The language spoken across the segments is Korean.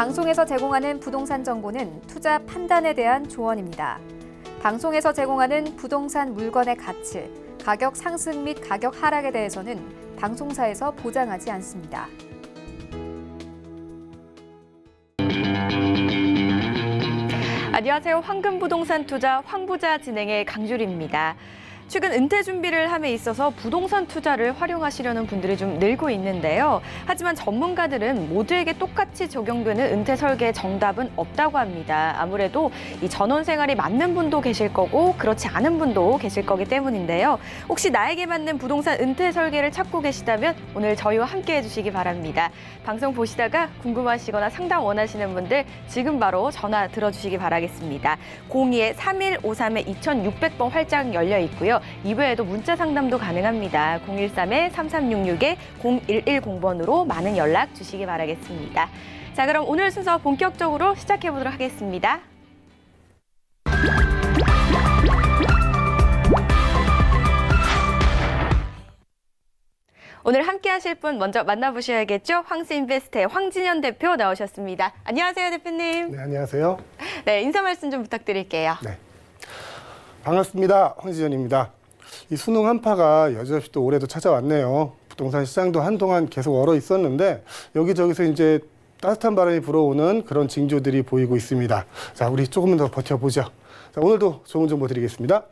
방송에서 제공하는 부동산 정보는 투자 판단에 대한 조언입니다. 방송에서 제공하는 부동산 물건의 가치, 가격 상승 및 가격 하락에 대해서는 방송사에서 보장하지 않습니다. 안녕하세요. 황금부동산 투자 황부자 진행의 강주리입니다. 최근 은퇴 준비를 함에 있어서 부동산 투자를 활용하시려는 분들이 좀 늘고 있는데요. 하지만 전문가들은 모두에게 똑같이 적용되는 은퇴 설계의 정답은 없다고 합니다. 아무래도 이 전원 생활이 맞는 분도 계실 거고 그렇지 않은 분도 계실 거기 때문인데요. 혹시 나에게 맞는 부동산 은퇴 설계를 찾고 계시다면 오늘 저희와 함께 해주시기 바랍니다. 방송 보시다가 궁금하시거나 상담 원하시는 분들 지금 바로 전화 들어주시기 바라겠습니다. 02-3153-2600번 활짝 열려 있고요. 이외에도 문자 상담도 가능합니다. 013-3366-0110번으로 많은 연락 주시기 바라겠습니다. 자, 그럼 오늘 순서 본격적으로 시작해 보도록 하겠습니다. 오늘 함께 하실 분 먼저 만나보셔야겠죠? 황스인베스트의 황진현 대표 나오셨습니다. 안녕하세요, 대표님. 네, 안녕하세요. 네, 인사 말씀 좀 부탁드릴게요. 네. 반갑습니다. 황진현입니다. 이 수능 한파가 여지없이 또 올해도 찾아왔네요. 부동산 시장도 한동안 계속 얼어 있었는데 여기저기서 이제 따뜻한 바람이 불어오는 그런 징조들이 보이고 있습니다. 자, 우리 조금만 더 버텨보죠. 자, 오늘도 좋은 정보 드리겠습니다.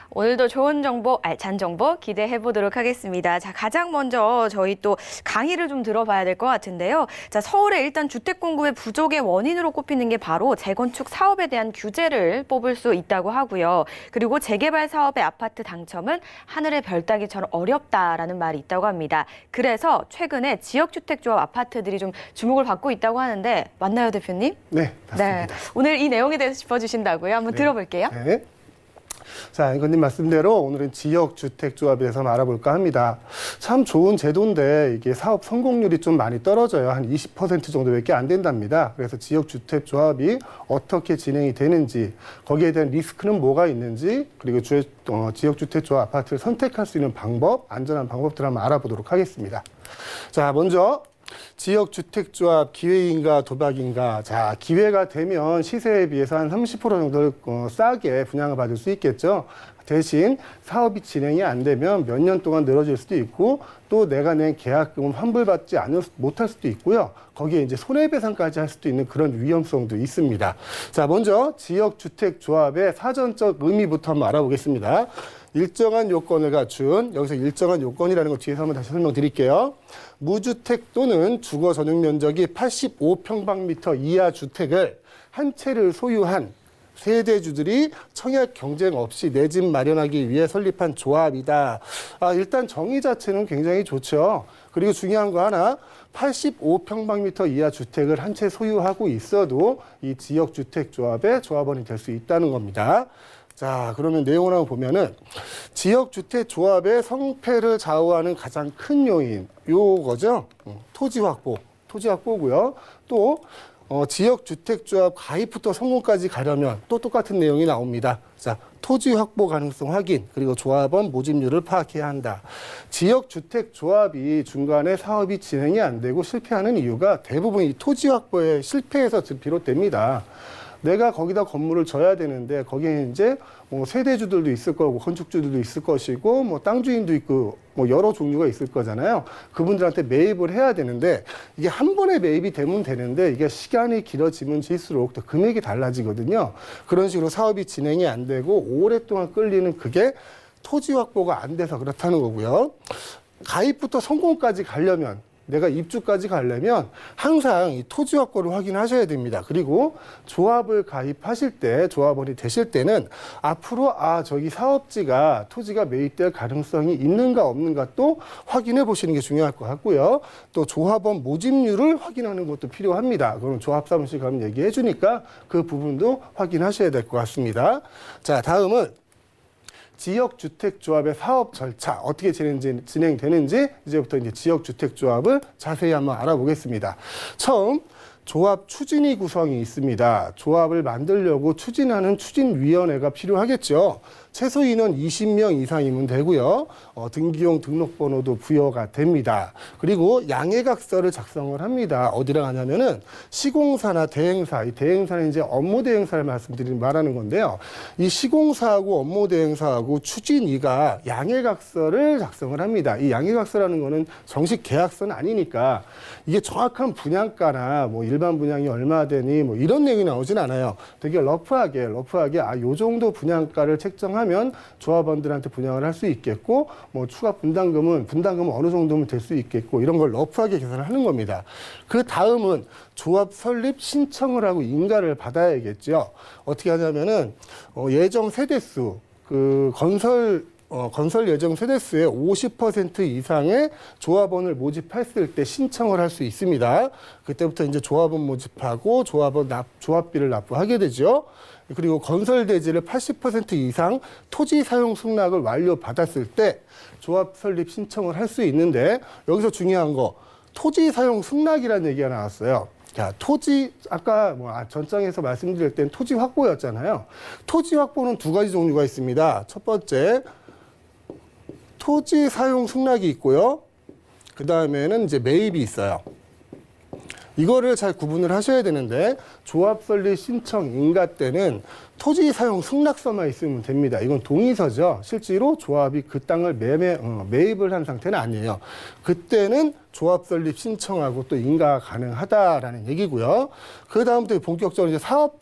오늘도 좋은 정보, 알찬 정보 기대해 보도록 하겠습니다. 자, 가장 먼저 저희 또 강의를 좀 들어봐야 될 것 같은데요. 자, 서울의 일단 주택 공급의 부족의 원인으로 꼽히는 게 바로 재건축 사업에 대한 규제를 뽑을 수 있다고 하고요. 그리고 재개발 사업의 아파트 당첨은 하늘의 별 따기처럼 어렵다라는 말이 있다고 합니다. 그래서 최근에 지역주택조합 아파트들이 좀 주목을 받고 있다고 하는데 맞나요, 대표님? 네, 맞습니다. 네, 오늘 이 내용에 대해서 짚어주신다고요? 한번 들어볼게요. 네. 자, 이건님 말씀대로 오늘은 지역주택조합에 대해서 알아볼까 합니다. 참 좋은 제도인데 이게 사업 성공률이 좀 많이 떨어져요. 한 20% 정도밖에 안 된답니다. 그래서 지역주택조합이 어떻게 진행이 되는지, 거기에 대한 리스크는 뭐가 있는지, 그리고 지역주택조합 아파트를 선택할 수 있는 방법, 안전한 방법들을 한번 알아보도록 하겠습니다. 자, 먼저 지역주택조합 기회인가 도박인가. 자, 기회가 되면 시세에 비해서 한 30% 정도를 싸게 분양을 받을 수 있겠죠. 대신 사업이 진행이 안 되면 몇 년 동안 늘어질 수도 있고 또 내가 낸 계약금은 환불받지 못할 수도 있고요. 거기에 이제 손해배상까지 할 수도 있는 그런 위험성도 있습니다. 자, 먼저 지역주택조합의 사전적 의미부터 한번 알아보겠습니다. 일정한 요건을 갖춘, 여기서 일정한 요건이라는 거 뒤에서 한번 다시 설명드릴게요. 무주택 또는 주거 전용 면적이 85평방미터 이하 주택을 한 채를 소유한 세대주들이 청약 경쟁 없이 내 집 마련하기 위해 설립한 조합이다. 일단 정의 자체는 굉장히 좋죠. 그리고 중요한 거 하나, 85평방미터 이하 주택을 한 채 소유하고 있어도 이 지역주택조합의 조합원이 될 수 있다는 겁니다. 자, 그러면 내용을 한번 보면은 지역주택조합의 성패를 좌우하는 가장 큰 요인, 요거죠. 토지 확보고요. 또 지역주택조합 가입부터 성공까지 가려면 또 똑같은 내용이 나옵니다. 자, 토지 확보 가능성 확인, 그리고 조합원 모집률을 파악해야 한다. 지역주택조합이 중간에 사업이 진행이 안 되고 실패하는 이유가 대부분 이 토지 확보의 실패에서 비롯됩니다. 내가 거기다 건물을 져야 되는데 거기에 이제 세대주들도 있을 거고 건축주들도 있을 것이고 땅 주인도 있고 여러 종류가 있을 거잖아요. 그분들한테 매입을 해야 되는데 이게 한 번에 매입이 되면 되는데 이게 시간이 길어지면 질수록 또 금액이 달라지거든요. 그런 식으로 사업이 진행이 안 되고 오랫동안 끌리는 그게 토지 확보가 안 돼서 그렇다는 거고요. 가입부터 성공까지 가려면 내가 입주까지 가려면 항상 이 토지 확보를 확인하셔야 됩니다. 그리고 조합을 가입하실 때, 조합원이 되실 때는 앞으로 저기 사업지가 토지가 매입될 가능성이 있는가 없는가 또 확인해 보시는 게 중요할 것 같고요. 또 조합원 모집률을 확인하는 것도 필요합니다. 그럼 조합사무실 가면 얘기해 주니까 그 부분도 확인하셔야 될 것 같습니다. 자, 다음은 지역주택조합의 사업 절차 어떻게 진행되는지 이제부터 이제 지역주택조합을 자세히 한번 알아보겠습니다. 처음 조합 추진위 구성이 있습니다. 조합을 만들려고 추진하는 추진위원회가 필요하겠죠. 최소 인원 20명 이상이면 되고요. 등기용 등록번호도 부여가 됩니다. 그리고 양해각서를 작성을 합니다. 어디랑 하냐면은 시공사나 대행사, 이 대행사는 이제 업무 대행사를 말하는 건데요. 이 시공사하고 업무 대행사하고 추진위가 양해각서를 작성을 합니다. 이 양해각서라는 거는 정식 계약서는 아니니까 이게 정확한 분양가나 뭐 일반 분양이 얼마 되니 뭐 이런 내용이 나오진 않아요. 되게 러프하게 요 정도 분양가를 책정하면 조합원들한테 분양을 할 수 있겠고 뭐 추가 분담금은 어느 정도면 될 수 있겠고 이런 걸 러프하게 계산을 하는 겁니다. 그 다음은 조합 설립 신청을 하고 인가를 받아야겠죠. 어떻게 하냐면은 예정 세대수 건설 예정 세대수의 50% 이상의 조합원을 모집했을 때 신청을 할 수 있습니다. 그때부터 이제 조합원 모집하고 조합비를 납부하게 되죠. 그리고 건설 대지를 80% 이상 토지 사용 승낙을 완료받았을 때 조합 설립 신청을 할 수 있는데 여기서 중요한 거 토지 사용 승낙이라는 얘기가 나왔어요. 자, 토지 아까 전장에서 말씀드릴 땐 토지 확보였잖아요. 토지 확보는 두 가지 종류가 있습니다. 첫 번째 토지 사용 승낙이 있고요. 그 다음에는 이제 매입이 있어요. 이거를 잘 구분을 하셔야 되는데 조합 설립 신청 인가 때는 토지 사용 승낙서만 있으면 됩니다. 이건 동의서죠. 실제로 조합이 그 땅을 매입을 한 상태는 아니에요. 그때는 조합 설립 신청하고 또 인가가 가능하다라는 얘기고요. 그 다음부터 본격적으로 이제 사업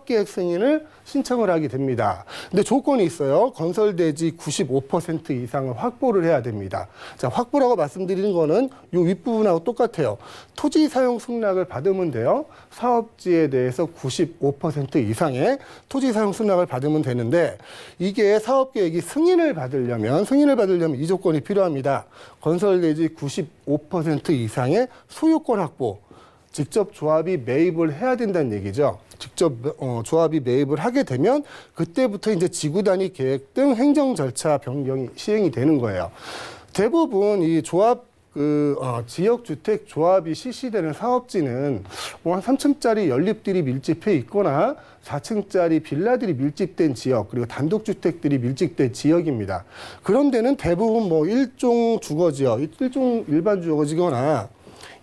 계획 승인을 신청을 하게 됩니다. 근데 조건이 있어요. 건설 대지 95% 이상을 확보를 해야 됩니다. 자, 확보라고 말씀드리는 거는 이 윗부분하고 똑같아요. 토지 사용 승낙을 받으면 돼요. 사업지에 대해서 95% 이상의 토지 사용 승낙을 받으면 되는데 이게 사업 계획이 승인을 받으려면 이 조건이 필요합니다. 건설 대지 95% 이상의 소유권 확보. 직접 조합이 매입을 해야 된다는 얘기죠. 직접 조합이 매입을 하게 되면 그때부터 이제 지구 단위 계획 등 행정 절차 변경이 시행이 되는 거예요. 대부분 이 조합 지역주택 조합이 실시되는 사업지는 한 3층짜리 연립들이 밀집해 있거나 4층짜리 빌라들이 밀집된 지역 그리고 단독주택들이 밀집된 지역입니다. 그런 데는 대부분 일종 주거지역, 일종 일반 주거지거나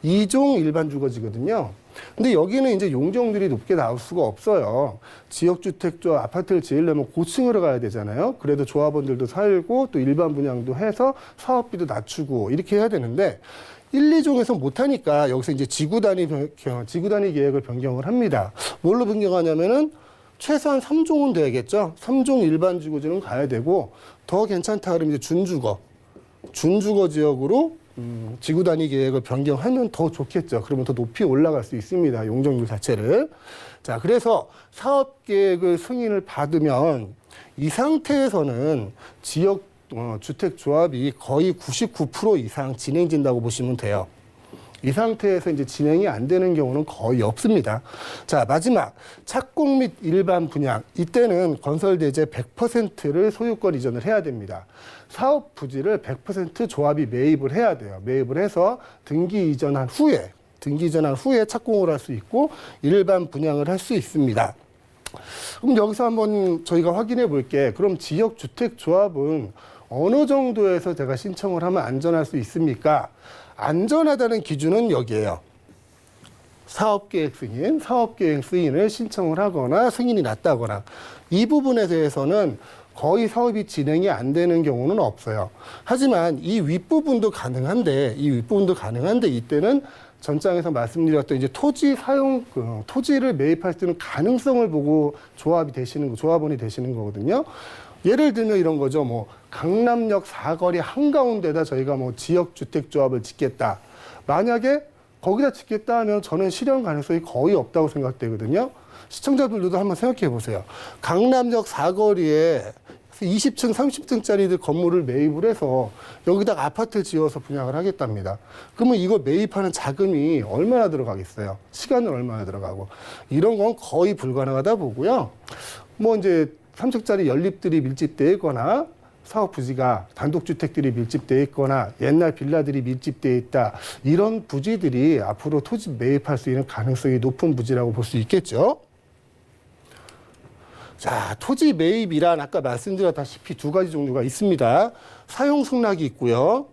2종 일반 주거지거든요. 근데 여기는 이제 용적률이 높게 나올 수가 없어요. 지역주택 조합 아파트를 지으려면 고층으로 가야 되잖아요. 그래도 조합원들도 살고 또 일반 분양도 해서 사업비도 낮추고 이렇게 해야 되는데 1, 2종에서 못하니까 여기서 이제 지구 단위 계획을 변경을 합니다. 뭘로 변경하냐면은 최소한 3종은 돼야겠죠. 3종 일반 주거지는 가야 되고 더 괜찮다 그러면 이제 준주거 지역으로 지구 단위 계획을 변경하면 더 좋겠죠. 그러면 더 높이 올라갈 수 있습니다. 용적률 자체를. 자, 그래서 사업 계획을 승인을 받으면 이 상태에서는 지역 주택 조합이 거의 99% 이상 진행된다고 보시면 돼요. 이 상태에서 이제 진행이 안 되는 경우는 거의 없습니다. 자, 마지막 착공 및 일반 분양. 이때는 건설 대지 100%를 소유권 이전을 해야 됩니다. 사업 부지를 100% 조합이 매입을 해야 돼요. 매입을 해서 등기 이전한 후에 착공을 할 수 있고 일반 분양을 할 수 있습니다. 그럼 여기서 한번 저희가 확인해 볼게. 그럼 지역 주택 조합은 어느 정도에서 제가 신청을 하면 안전할 수 있습니까? 안전하다는 기준은 여기에요. 사업계획 승인을 신청을 하거나 승인이 났다거나 이 부분에 대해서는 거의 사업이 진행이 안 되는 경우는 없어요. 하지만 이 윗부분도 가능한데 이때는 전장에서 말씀드렸던 이제 토지를 매입할 수 있는 가능성을 보고 조합원이 되시는 거거든요. 예를 들면 이런 거죠. 강남역 사거리 한가운데다 저희가 지역주택조합을 짓겠다. 만약에 거기다 짓겠다 하면 저는 실현 가능성이 거의 없다고 생각되거든요. 시청자분들도 한번 생각해 보세요. 강남역 사거리에 20층, 30층짜리 건물을 매입을 해서 여기다가 아파트를 지어서 분양을 하겠답니다. 그러면 이거 매입하는 자금이 얼마나 들어가겠어요? 시간은 얼마나 들어가고. 이런 건 거의 불가능하다 보고요. 이제 3층짜리 연립들이 밀집되어 있거나 사업 부지가 단독주택들이 밀집되어 있거나 옛날 빌라들이 밀집되어 있다. 이런 부지들이 앞으로 토지 매입할 수 있는 가능성이 높은 부지라고 볼 수 있겠죠. 자, 토지 매입이란 아까 말씀드렸다시피 두 가지 종류가 있습니다. 사용 승낙이 있고요.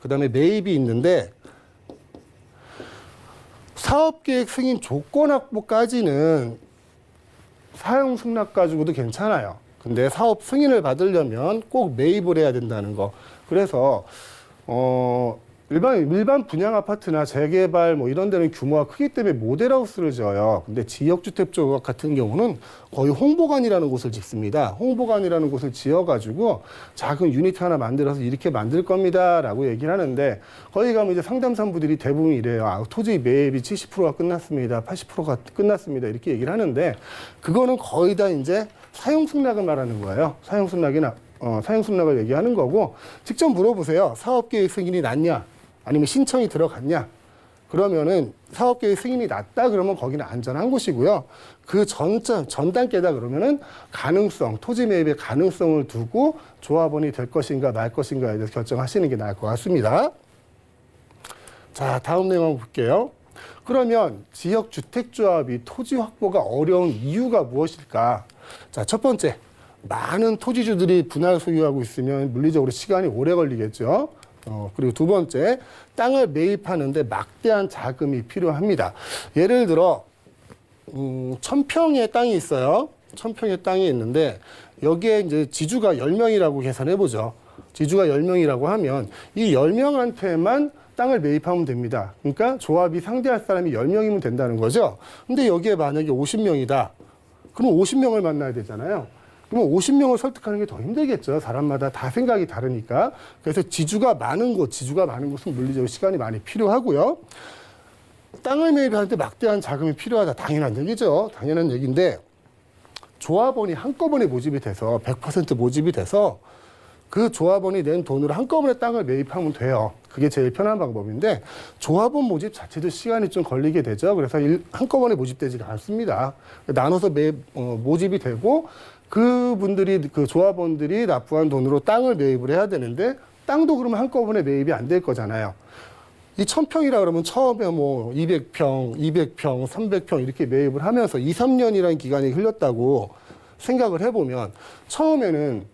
그다음에 매입이 있는데 사업계획 승인 조건 확보까지는 사용 승낙 가지고도 괜찮아요. 근데 사업 승인을 받으려면 꼭 매입을 해야 된다는 거. 그래서 일반 분양 아파트나 재개발 뭐 이런 데는 규모가 크기 때문에 모델하우스를 지어요. 근데 지역주택 쪽 같은 경우는 거의 홍보관이라는 곳을 짓습니다. 홍보관이라는 곳을 지어가지고 작은 유니트 하나 만들어서 이렇게 만들 겁니다라고 얘기를 하는데 거기 가면 이제 상담사분들이 대부분 이래요. 아, 토지 매입이 70%가 끝났습니다. 80%가 끝났습니다. 이렇게 얘기를 하는데 그거는 거의 다 이제 사용 승낙을 말하는 거예요. 사용 승낙을 얘기하는 거고 직접 물어보세요. 사업계획 승인이 났냐? 아니면 신청이 들어갔냐? 그러면은 사업계획 승인이 났다 그러면 거기는 안전한 곳이고요. 그 전 단계다 그러면은 가능성, 토지 매입의 가능성을 두고 조합원이 될 것인가 말 것인가에 대해서 결정하시는 게 나을 것 같습니다. 자, 다음 내용 한번 볼게요. 그러면 지역주택조합이 토지 확보가 어려운 이유가 무엇일까? 자, 첫 번째, 많은 토지주들이 분할 소유하고 있으면 물리적으로 시간이 오래 걸리겠죠. 그리고 두 번째, 땅을 매입하는데 막대한 자금이 필요합니다. 예를 들어 1000평의 땅이 있어요. 1000평의 땅이 있는데 여기에 이제 지주가 10명이라고 계산해 보죠. 지주가 10명이라고 하면 이 10명한테만 땅을 매입하면 됩니다. 그러니까 조합이 상대할 사람이 10명이면 된다는 거죠. 근데 여기에 만약에 50명이다. 그럼 50명을 만나야 되잖아요. 그러면 50명을 설득하는 게 더 힘들겠죠. 사람마다 다 생각이 다르니까. 그래서 지주가 많은 곳은 물리적으로 시간이 많이 필요하고요. 땅을 매입하는데 막대한 자금이 필요하다. 당연한 얘기죠. 당연한 얘기인데 조합원이 한꺼번에 모집이 돼서 100% 모집이 돼서 그 조합원이 낸 돈으로 한꺼번에 땅을 매입하면 돼요. 그게 제일 편한 방법인데 조합원 모집 자체도 시간이 좀 걸리게 되죠. 그래서 한꺼번에 모집되지가 않습니다. 나눠서 모집이 되고 그 조합원들이 납부한 돈으로 땅을 매입을 해야 되는데 땅도 그러면 한꺼번에 매입이 안 될 거잖아요. 이 1000평이라 그러면 처음에 뭐 200평, 200평, 300평 이렇게 매입을 하면서 2, 3년이라는 기간이 흘렸다고 생각을 해보면 처음에는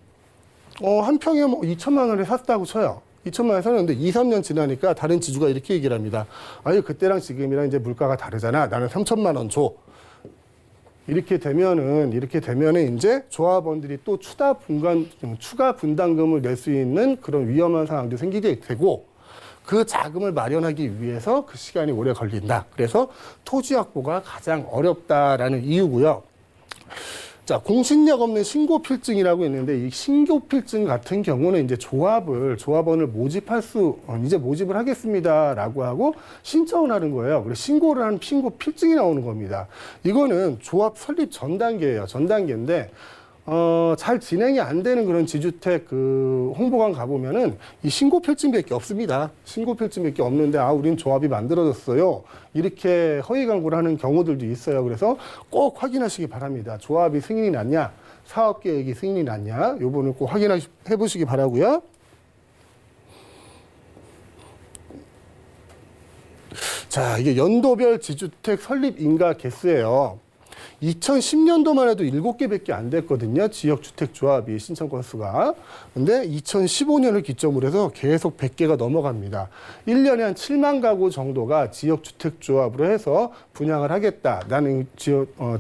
한 평에 뭐 2천만 원에 샀다고 쳐요. 2천만 원에 샀는데 2, 3년 지나니까 다른 지주가 이렇게 얘기를 합니다. 아유, 그때랑 지금이랑 이제 물가가 다르잖아. 나는 3천만 원 줘. 이렇게 되면은 이제 조합원들이 또 추가 분담금을 낼 수 있는 그런 위험한 상황도 생기게 되고 그 자금을 마련하기 위해서 그 시간이 오래 걸린다. 그래서 토지 확보가 가장 어렵다라는 이유고요. 자, 공신력 없는 신고필증이라고 있는데 이 신고필증 같은 경우는 이제 조합원을 모집을 하겠습니다라고 하고 신청을 하는 거예요. 그래서 신고를 하는 신고필증이 나오는 겁니다. 이거는 조합 설립 전 단계예요. 전 단계인데 잘 진행이 안 되는 그런 지주택 홍보관 가보면은 이 신고필증밖에 없습니다. 신고필증밖에 없는데 우린 조합이 만들어졌어요. 이렇게 허위 광고를 하는 경우들도 있어요. 그래서 꼭 확인하시기 바랍니다. 조합이 승인이 났냐, 사업계획이 승인이 났냐, 요 부분을 꼭 확인해 보시기 바라고요. 자, 이게 연도별 지주택 설립 인가 개수예요. 2010년도만 해도 7개밖에 안 됐거든요. 지역주택조합이 신청 건수가. 근데 2015년을 기점으로 해서 계속 100개가 넘어갑니다. 1년에 한 7만 가구 정도가 지역주택조합으로 해서 분양을 하겠다. 나는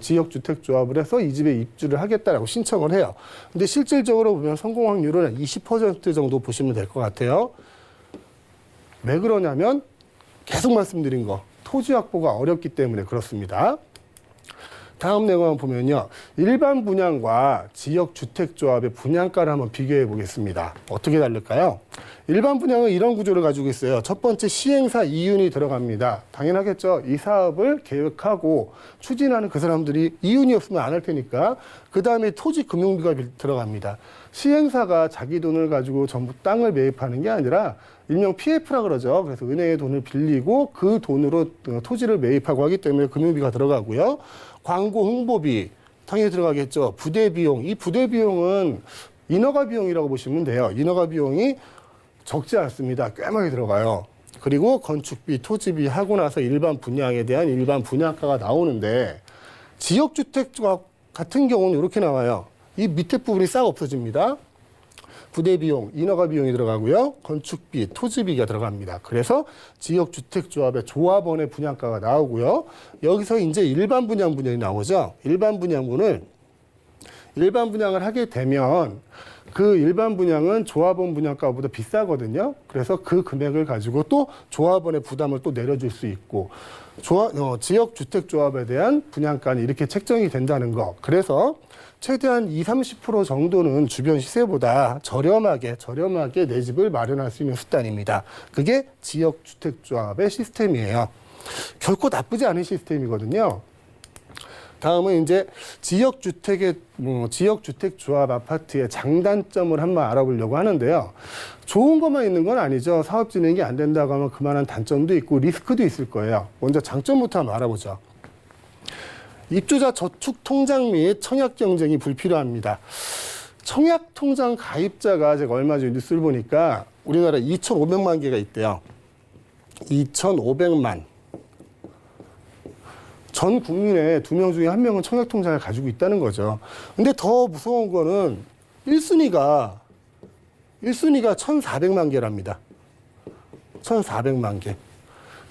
지역주택조합을 해서 이 집에 입주를 하겠다라고 신청을 해요. 근데 실질적으로 보면 성공 확률은 20% 정도 보시면 될 것 같아요. 왜 그러냐면 계속 말씀드린 거. 토지 확보가 어렵기 때문에 그렇습니다. 다음 내용 한번 보면요. 일반 분양과 지역주택조합의 분양가를 한번 비교해 보겠습니다. 어떻게 다를까요? 일반 분양은 이런 구조를 가지고 있어요. 첫 번째 시행사 이윤이 들어갑니다. 당연하겠죠. 이 사업을 계획하고 추진하는 그 사람들이 이윤이 없으면 안 할 테니까. 그 다음에 토지 금융비가 들어갑니다. 시행사가 자기 돈을 가지고 전부 땅을 매입하는 게 아니라 일명 PF라 그러죠. 그래서 은행의 돈을 빌리고 그 돈으로 토지를 매입하고 하기 때문에 금융비가 들어가고요. 광고 홍보비 당연히 들어가겠죠. 부대 비용. 이 부대 비용은 인허가 비용이라고 보시면 돼요. 인허가 비용이 적지 않습니다. 꽤 많이 들어가요. 그리고 건축비, 토지비 하고 나서 일반 분양에 대한 일반 분양가가 나오는데 지역주택 같은 경우는 이렇게 나와요. 이 밑에 부분이 싹 없어집니다. 부대 비용, 인허가 비용이 들어가고요. 건축비, 토지비가 들어갑니다. 그래서 지역주택조합의 조합원의 분양가가 나오고요. 여기서 이제 일반 분양분이 나오죠. 일반 분양을 하게 되면 그 일반 분양은 조합원 분양가보다 비싸거든요. 그래서 그 금액을 가지고 또 조합원의 부담을 또 내려줄 수 있고 지역주택조합에 대한 분양가는 이렇게 책정이 된다는 거. 그래서 최대한 20-30% 정도는 주변 시세보다 저렴하게 내 집을 마련할 수 있는 수단입니다. 그게 지역주택조합의 시스템이에요. 결코 나쁘지 않은 시스템이거든요. 다음은 이제 지역주택조합 아파트의 장단점을 한번 알아보려고 하는데요. 좋은 것만 있는 건 아니죠. 사업 진행이 안 된다고 하면 그만한 단점도 있고 리스크도 있을 거예요. 먼저 장점부터 한번 알아보죠. 입주자 저축 통장 및 청약 경쟁이 불필요합니다. 청약 통장 가입자가 제가 얼마 전에 뉴스를 보니까 우리나라 2,500만 개가 있대요. 2,500만. 전 국민의 2명 중에 1명은 청약 통장을 가지고 있다는 거죠. 근데 더 무서운 거는 1순위가 1,400만 개랍니다. 1,400만 개.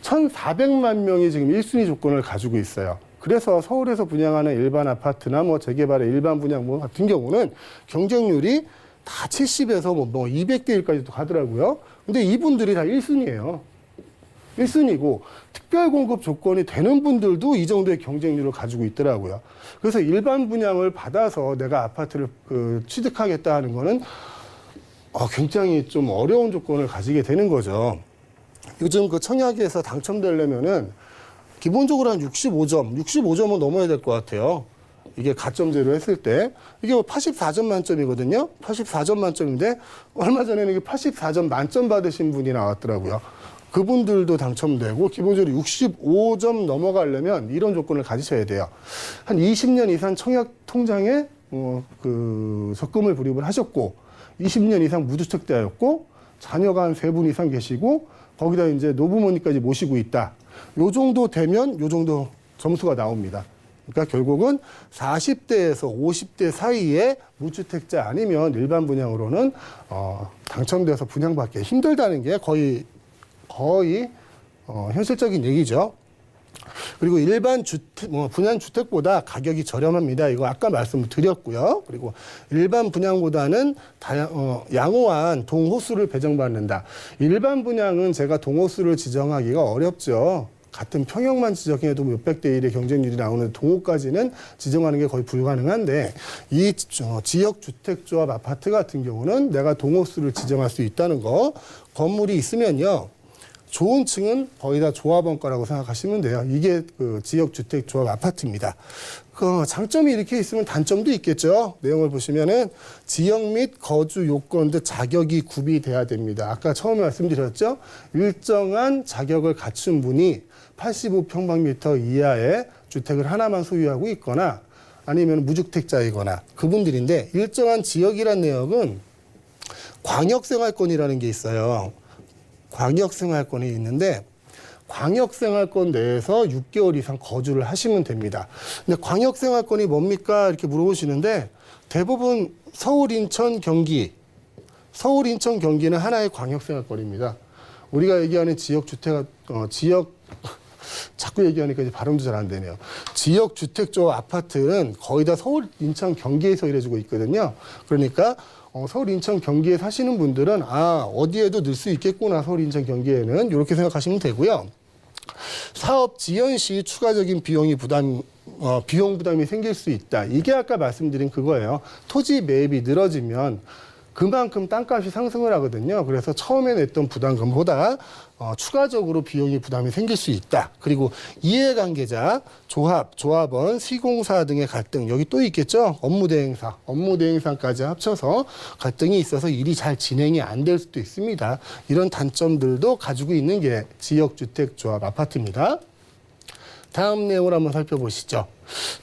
1,400만 명이 지금 1순위 조건을 가지고 있어요. 그래서 서울에서 분양하는 일반 아파트나 재개발의 일반 분양 같은 경우는 경쟁률이 다 70에서 200대 1까지도 가더라고요. 근데 이분들이 다 1순위예요. 1순위고 특별 공급 조건이 되는 분들도 이 정도의 경쟁률을 가지고 있더라고요. 그래서 일반 분양을 받아서 내가 아파트를 취득하겠다 하는 거는 굉장히 좀 어려운 조건을 가지게 되는 거죠. 요즘 청약에서 당첨되려면은 기본적으로 한 65점은 넘어야 될 것 같아요. 이게 가점제로 했을 때. 이게 84점 만점이거든요. 84점 만점인데 얼마 전에는 이게 84점 만점 받으신 분이 나왔더라고요. 그분들도 당첨되고 기본적으로 65점 넘어가려면 이런 조건을 가지셔야 돼요. 한 20년 이상 청약 통장에 적금을 불입을 하셨고 20년 이상 무주택자였고 자녀가 한 3분 이상 계시고 거기다 이제 노부모님까지 모시고 있다. 요 정도 되면 요 정도 점수가 나옵니다. 그러니까 결국은 40대에서 50대 사이에 무주택자 아니면 일반 분양으로는 당첨돼서 분양받기 힘들다는 게 거의 현실적인 얘기죠. 그리고 일반 분양 주택보다 가격이 저렴합니다. 이거 아까 말씀드렸고요. 그리고 일반 분양보다는 양호한 동호수를 배정받는다. 일반 분양은 제가 동호수를 지정하기가 어렵죠. 같은 평형만 지정해도 몇백 대 1의 경쟁률이 나오는 동호까지는 지정하는 게 거의 불가능한데 이 지역주택조합 아파트 같은 경우는 내가 동호수를 지정할 수 있다는 거. 건물이 있으면요. 좋은 층은 거의 다 조합원 거라고 생각하시면 돼요. 이게 지역주택조합 아파트입니다. 장점이 이렇게 있으면 단점도 있겠죠. 내용을 보시면은 지역 및 거주 요건 등 자격이 구비돼야 됩니다. 아까 처음에 말씀드렸죠. 일정한 자격을 갖춘 분이 85평방미터 이하의 주택을 하나만 소유하고 있거나 아니면 무주택자이거나 그분들인데 일정한 지역이란 내역은 광역생활권이라는 게 있어요. 광역생활권이 있는데 광역생활권 내에서 6개월 이상 거주를 하시면 됩니다. 근데 광역생활권이 뭡니까? 이렇게 물어보시는데 대부분 서울, 인천, 경기는 하나의 광역생활권입니다. 우리가 얘기하는 자꾸 얘기하니까 이제 발음도 잘 안 되네요. 지역주택조 아파트는 거의 다 서울, 인천, 경기에서 일해주고 있거든요. 그러니까 서울, 인천, 경기에 사시는 분들은 어디에도 넣을 수 있겠구나. 서울, 인천, 경기에는 이렇게 생각하시면 되고요. 사업 지연 시 추가적인 비용 부담이 생길 수 있다. 이게 아까 말씀드린 그거예요. 토지 매입이 늘어지면 그만큼 땅값이 상승을 하거든요. 그래서 처음에 냈던 부담금보다 추가적으로 부담이 생길 수 있다. 그리고 이해관계자, 조합원, 시공사 등의 갈등 여기 또 있겠죠. 업무 대행사까지 합쳐서 갈등이 있어서 일이 잘 진행이 안 될 수도 있습니다. 이런 단점들도 가지고 있는 게 지역주택조합 아파트입니다. 다음 내용을 한번 살펴보시죠.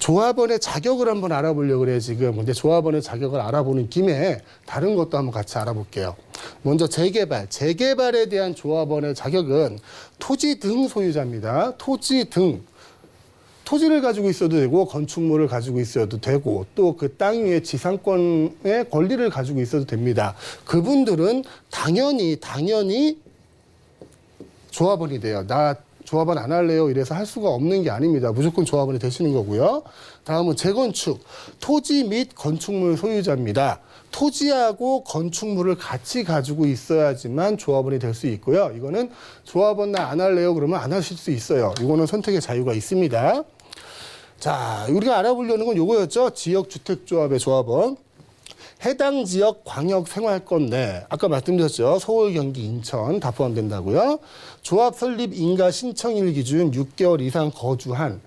조합원의 자격을 한번 알아보려고 그래요, 지금. 근데 조합원의 자격을 알아보는 김에 다른 것도 한번 같이 알아볼게요. 먼저 재개발에 대한 조합원의 자격은 토지 등 소유자입니다. 토지 등. 토지를 가지고 있어도 되고 건축물을 가지고 있어도 되고 또 그 땅 위에 지상권의 권리를 가지고 있어도 됩니다. 그분들은 당연히 조합원이 돼요. 나 조합원 안 할래요. 이래서 할 수가 없는 게 아닙니다. 무조건 조합원이 되시는 거고요. 다음은 재건축. 토지 및 건축물 소유자입니다. 토지하고 건축물을 같이 가지고 있어야지만 조합원이 될 수 있고요. 이거는 조합원 나 안 할래요. 그러면 안 하실 수 있어요. 이거는 선택의 자유가 있습니다. 자, 우리가 알아보려는 건 요거였죠. 지역주택조합의 조합원. 해당 지역 광역생활권 내, 아까 말씀드렸죠. 서울, 경기, 인천 다 포함된다고요. 조합 설립 인가 신청일 기준 6개월 이상 거주한,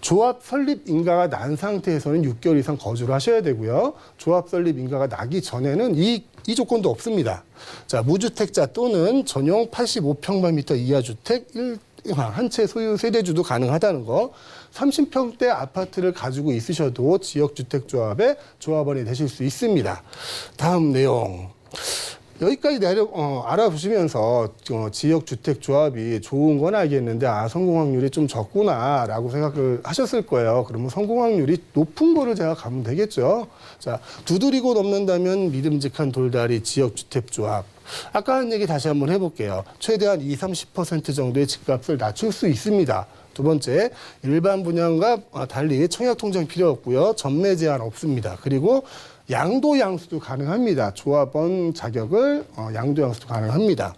조합 설립 인가가 난 상태에서는 6개월 이상 거주를 하셔야 되고요. 조합 설립 인가가 나기 전에는 이 조건도 없습니다. 자, 무주택자 또는 전용 85평방미터 이하 주택 한 채 소유 세대주도 가능하다는 거. 30평대 아파트를 가지고 있으셔도 지역주택조합의 조합원이 되실 수 있습니다. 다음 내용. 여기까지 알아보시면서 지역주택조합이 좋은 건 알겠는데 성공 확률이 좀 적구나라고 생각을 하셨을 거예요. 그러면 성공 확률이 높은 거를 제가 가면 되겠죠. 자, 두드리고 넘는다면 믿음직한 돌다리 지역주택조합. 아까 한 얘기 다시 한번 해볼게요. 최대한 20-30% 정도의 집값을 낮출 수 있습니다. 두 번째, 일반 분양과 달리 청약통장 필요 없고요. 전매 제한 없습니다. 그리고 양도 양수도 가능합니다. 조합원 자격을 양도 양수도 가능합니다.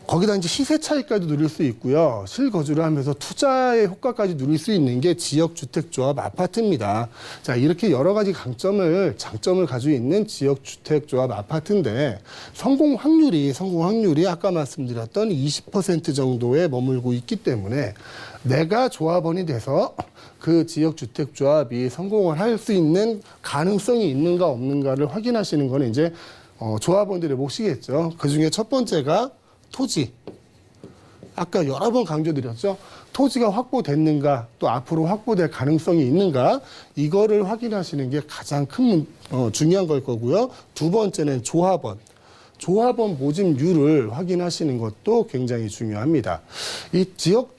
거기다 이제 시세 차익까지 누릴 수 있고요. 실거주를 하면서 투자의 효과까지 누릴 수 있는 게 지역주택조합 아파트입니다. 자, 이렇게 여러 가지 장점을 가지고 있는 지역주택조합 아파트인데 성공 확률이 아까 말씀드렸던 20% 정도에 머물고 있기 때문에 내가 조합원이 돼서 그 지역주택조합이 성공을 할 수 있는 가능성이 있는가 없는가를 확인하시는 거는 이제 조합원들의 몫이겠죠. 그중에 첫 번째가 토지. 아까 여러 번 강조드렸죠. 토지가 확보됐는가 또 앞으로 확보될 가능성이 있는가 이거를 확인하시는 게 가장 큰 중요한 걸 거고요. 두 번째는 조합원 모집률을 확인하시는 것도 굉장히 중요합니다. 이 지역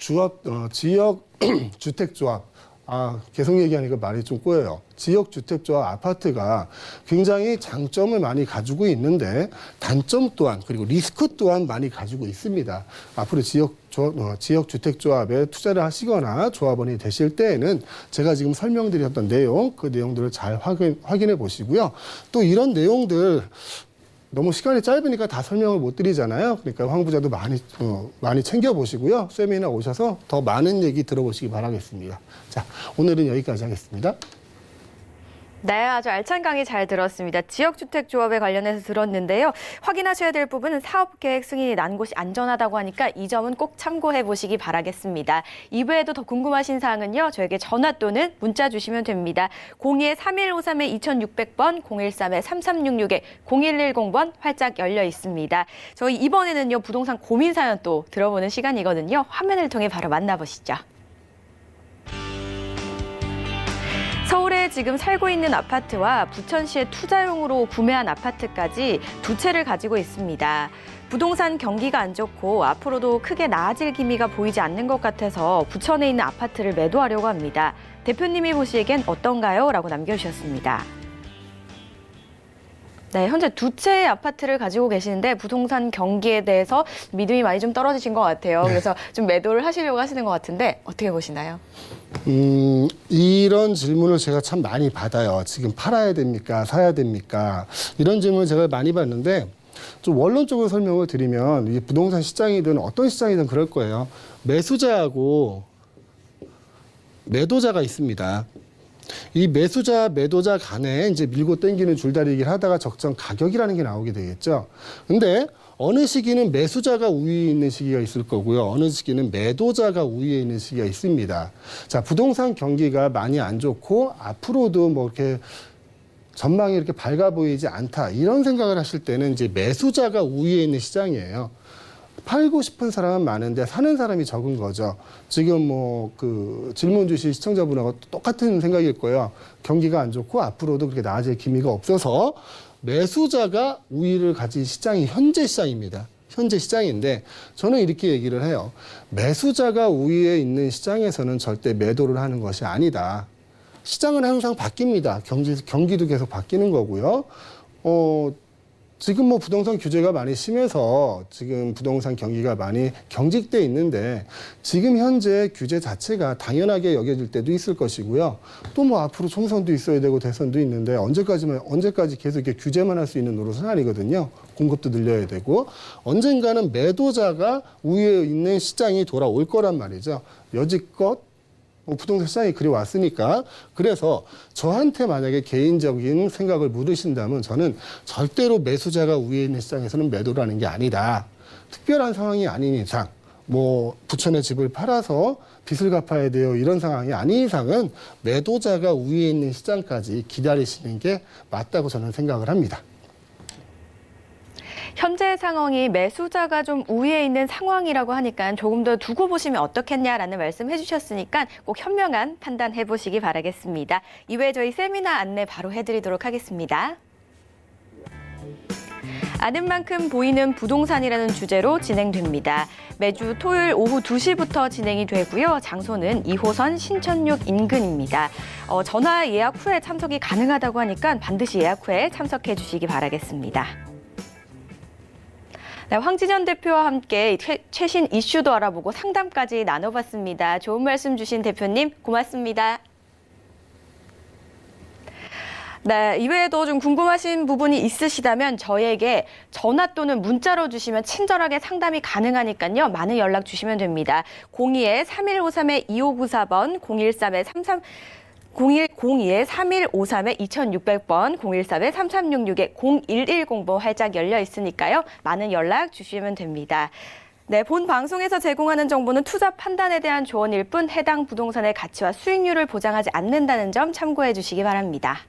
주택조합 계속 얘기하니까 말이 좀 꼬여요. 지역주택조합 아파트가 굉장히 장점을 많이 가지고 있는데 단점 또한 그리고 리스크 또한 많이 가지고 있습니다. 앞으로 지역주택조합에 투자를 하시거나 조합원이 되실 때에는 제가 지금 설명드렸던 내용, 그 내용들을 잘 확인해 보시고요. 또 이런 내용들 너무 시간이 짧으니까 다 설명을 못 드리잖아요. 그러니까 황 부자도 많이 챙겨보시고요. 세미나 오셔서 더 많은 얘기 들어보시기 바라겠습니다. 자, 오늘은 여기까지 하겠습니다. 네, 아주 알찬 강의 잘 들었습니다. 지역주택조합에 관련해서 들었는데요. 확인하셔야 될 부분은 사업계획 승인이 난 곳이 안전하다고 하니까 이 점은 꼭 참고해 보시기 바라겠습니다. 이외에도 더 궁금하신 사항은요. 저에게 전화 또는 문자 주시면 됩니다. 02-3153-2600번, 013-3366-0110번 활짝 열려 있습니다. 저희 이번에는요. 부동산 고민 사연 또 들어보는 시간이거든요. 화면을 통해 바로 만나보시죠. 서울에 지금 살고 있는 아파트와 부천시에 투자용으로 구매한 아파트까지 두 채를 가지고 있습니다. 부동산 경기가 안 좋고 앞으로도 크게 나아질 기미가 보이지 않는 것 같아서 부천에 있는 아파트를 매도하려고 합니다. 대표님이 보시기엔 어떤가요? 라고 남겨주셨습니다. 네, 현재 두 채의 아파트를 가지고 계시는데 부동산 경기에 대해서 믿음이 많이 좀 떨어지신 것 같아요. 그래서 좀 매도를 하시려고 하시는 것 같은데 어떻게 보시나요? 이런 질문을 제가 참 많이 받아요. 지금 팔아야 됩니까? 사야 됩니까? 이런 질문을 제가 많이 받는데 좀 원론적으로 설명을 드리면 이 부동산 시장이든 어떤 시장이든 그럴 거예요. 매수자하고 매도자가 있습니다. 이 매수자, 매도자 간에 이제 밀고 당기는 줄다리기를 하다가 적정 가격이라는 게 나오게 되겠죠. 근데 어느 시기는 매수자가 우위에 있는 시기가 있을 거고요. 어느 시기는 매도자가 우위에 있는 시기가 있습니다. 자, 부동산 경기가 많이 안 좋고 앞으로도 뭐 이렇게 전망이 이렇게 밝아 보이지 않다. 이런 생각을 하실 때는 이제 매수자가 우위에 있는 시장이에요. 팔고 싶은 사람은 많은데 사는 사람이 적은 거죠. 지금 질문 주신 시청자분하고 똑같은 생각일 거예요. 경기가 안 좋고 앞으로도 그렇게 나아질 기미가 없어서 매수자가 우위를 가진 시장이 현재 시장입니다. 현재 시장인데 저는 이렇게 얘기를 해요. 매수자가 우위에 있는 시장에서는 절대 매도를 하는 것이 아니다. 시장은 항상 바뀝니다. 경기도 계속 바뀌는 거고요. 지금 뭐 부동산 규제가 많이 심해서 지금 부동산 경기가 많이 경직돼 있는데 지금 현재 규제 자체가 당연하게 여겨질 때도 있을 것이고요. 또 뭐 앞으로 총선도 있어야 되고 대선도 있는데 언제까지 계속 이렇게 규제만 할 수 있는 노릇은 아니거든요. 공급도 늘려야 되고 언젠가는 매도자가 우위에 있는 시장이 돌아올 거란 말이죠. 여지껏 부동산 시장이 그리 왔으니까. 그래서 저한테 만약에 개인적인 생각을 물으신다면 저는 절대로 매수자가 위에 있는 시장에서는 매도를 하는 게 아니다. 특별한 상황이 아닌 이상, 뭐 부천의 집을 팔아서 빚을 갚아야 돼요. 이런 상황이 아닌 이상은 매도자가 위에 있는 시장까지 기다리시는 게 맞다고 저는 생각을 합니다. 현재 상황이 매수자가 좀 우위에 있는 상황이라고 하니까 조금 더 두고 보시면 어떻겠냐라는 말씀 해주셨으니까 꼭 현명한 판단해 보시기 바라겠습니다. 이외에 저희 세미나 안내 바로 해드리도록 하겠습니다. 아는 만큼 보이는 부동산이라는 주제로 진행됩니다. 매주 토요일 오후 2시부터 진행이 되고요. 장소는 2호선 신천역 인근입니다. 전화 예약 후에 참석이 가능하다고 하니까 반드시 예약 후에 참석해 주시기 바라겠습니다. 네, 황진현 대표와 함께 최신 이슈도 알아보고 상담까지 나눠봤습니다. 좋은 말씀 주신 대표님 고맙습니다. 네, 이외에도 좀 궁금하신 부분이 있으시다면 저희에게 전화 또는 문자로 주시면 친절하게 상담이 가능하니까요. 많은 연락 주시면 됩니다. 02-3153-2594번, 012-3153-2600번, 013-3366-0110번 활짝 열려 있으니까요. 많은 연락 주시면 됩니다. 네, 본 방송에서 제공하는 정보는 투자 판단에 대한 조언일 뿐 해당 부동산의 가치와 수익률을 보장하지 않는다는 점 참고해 주시기 바랍니다.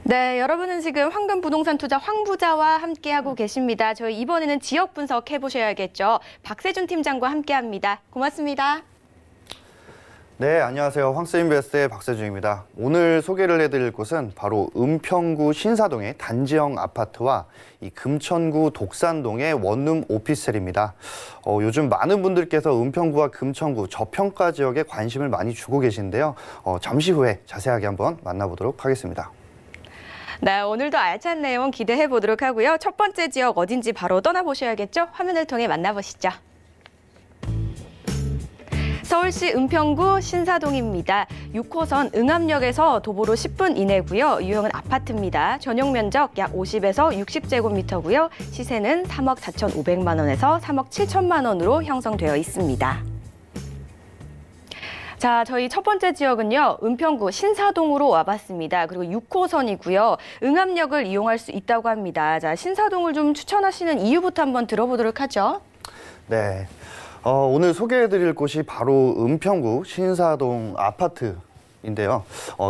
네, 여러분은 지금 황금부동산 투자 황부자와 함께하고 계십니다. 저희 이번에는 지역 분석해보셔야겠죠. 박세준 팀장과 함께합니다. 고맙습니다. 네, 안녕하세요. 황스인베스트의 박세준입니다. 오늘 소개를 해드릴 곳은 바로 은평구 신사동의 단지형 아파트와 이 금천구 독산동의 원룸 오피스텔입니다. 요즘 많은 분들께서 은평구와 금천구 저평가 지역에 관심을 많이 주고 계신데요. 잠시 후에 자세하게 한번 만나보도록 하겠습니다. 네, 오늘도 알찬 내용 기대해 보도록 하고요. 첫 번째 지역 어딘지 바로 떠나보셔야겠죠? 화면을 통해 만나보시죠. 서울시 은평구 신사동입니다. 6호선 응암역에서 도보로 10분 이내고요. 유형은 아파트입니다. 전용 면적 약 50에서 60제곱미터고요. 시세는 3억 4,500만 원에서 3억 7천만 원으로 형성되어 있습니다. 자, 저희 첫 번째 지역은요. 은평구 신사동으로 와봤습니다. 그리고 6호선이고요. 응암역을 이용할 수 있다고 합니다. 자, 신사동을 좀 추천하시는 이유부터 한번 들어보도록 하죠. 네. 오늘 소개해드릴 곳이 바로 은평구 신사동 아파트인데요.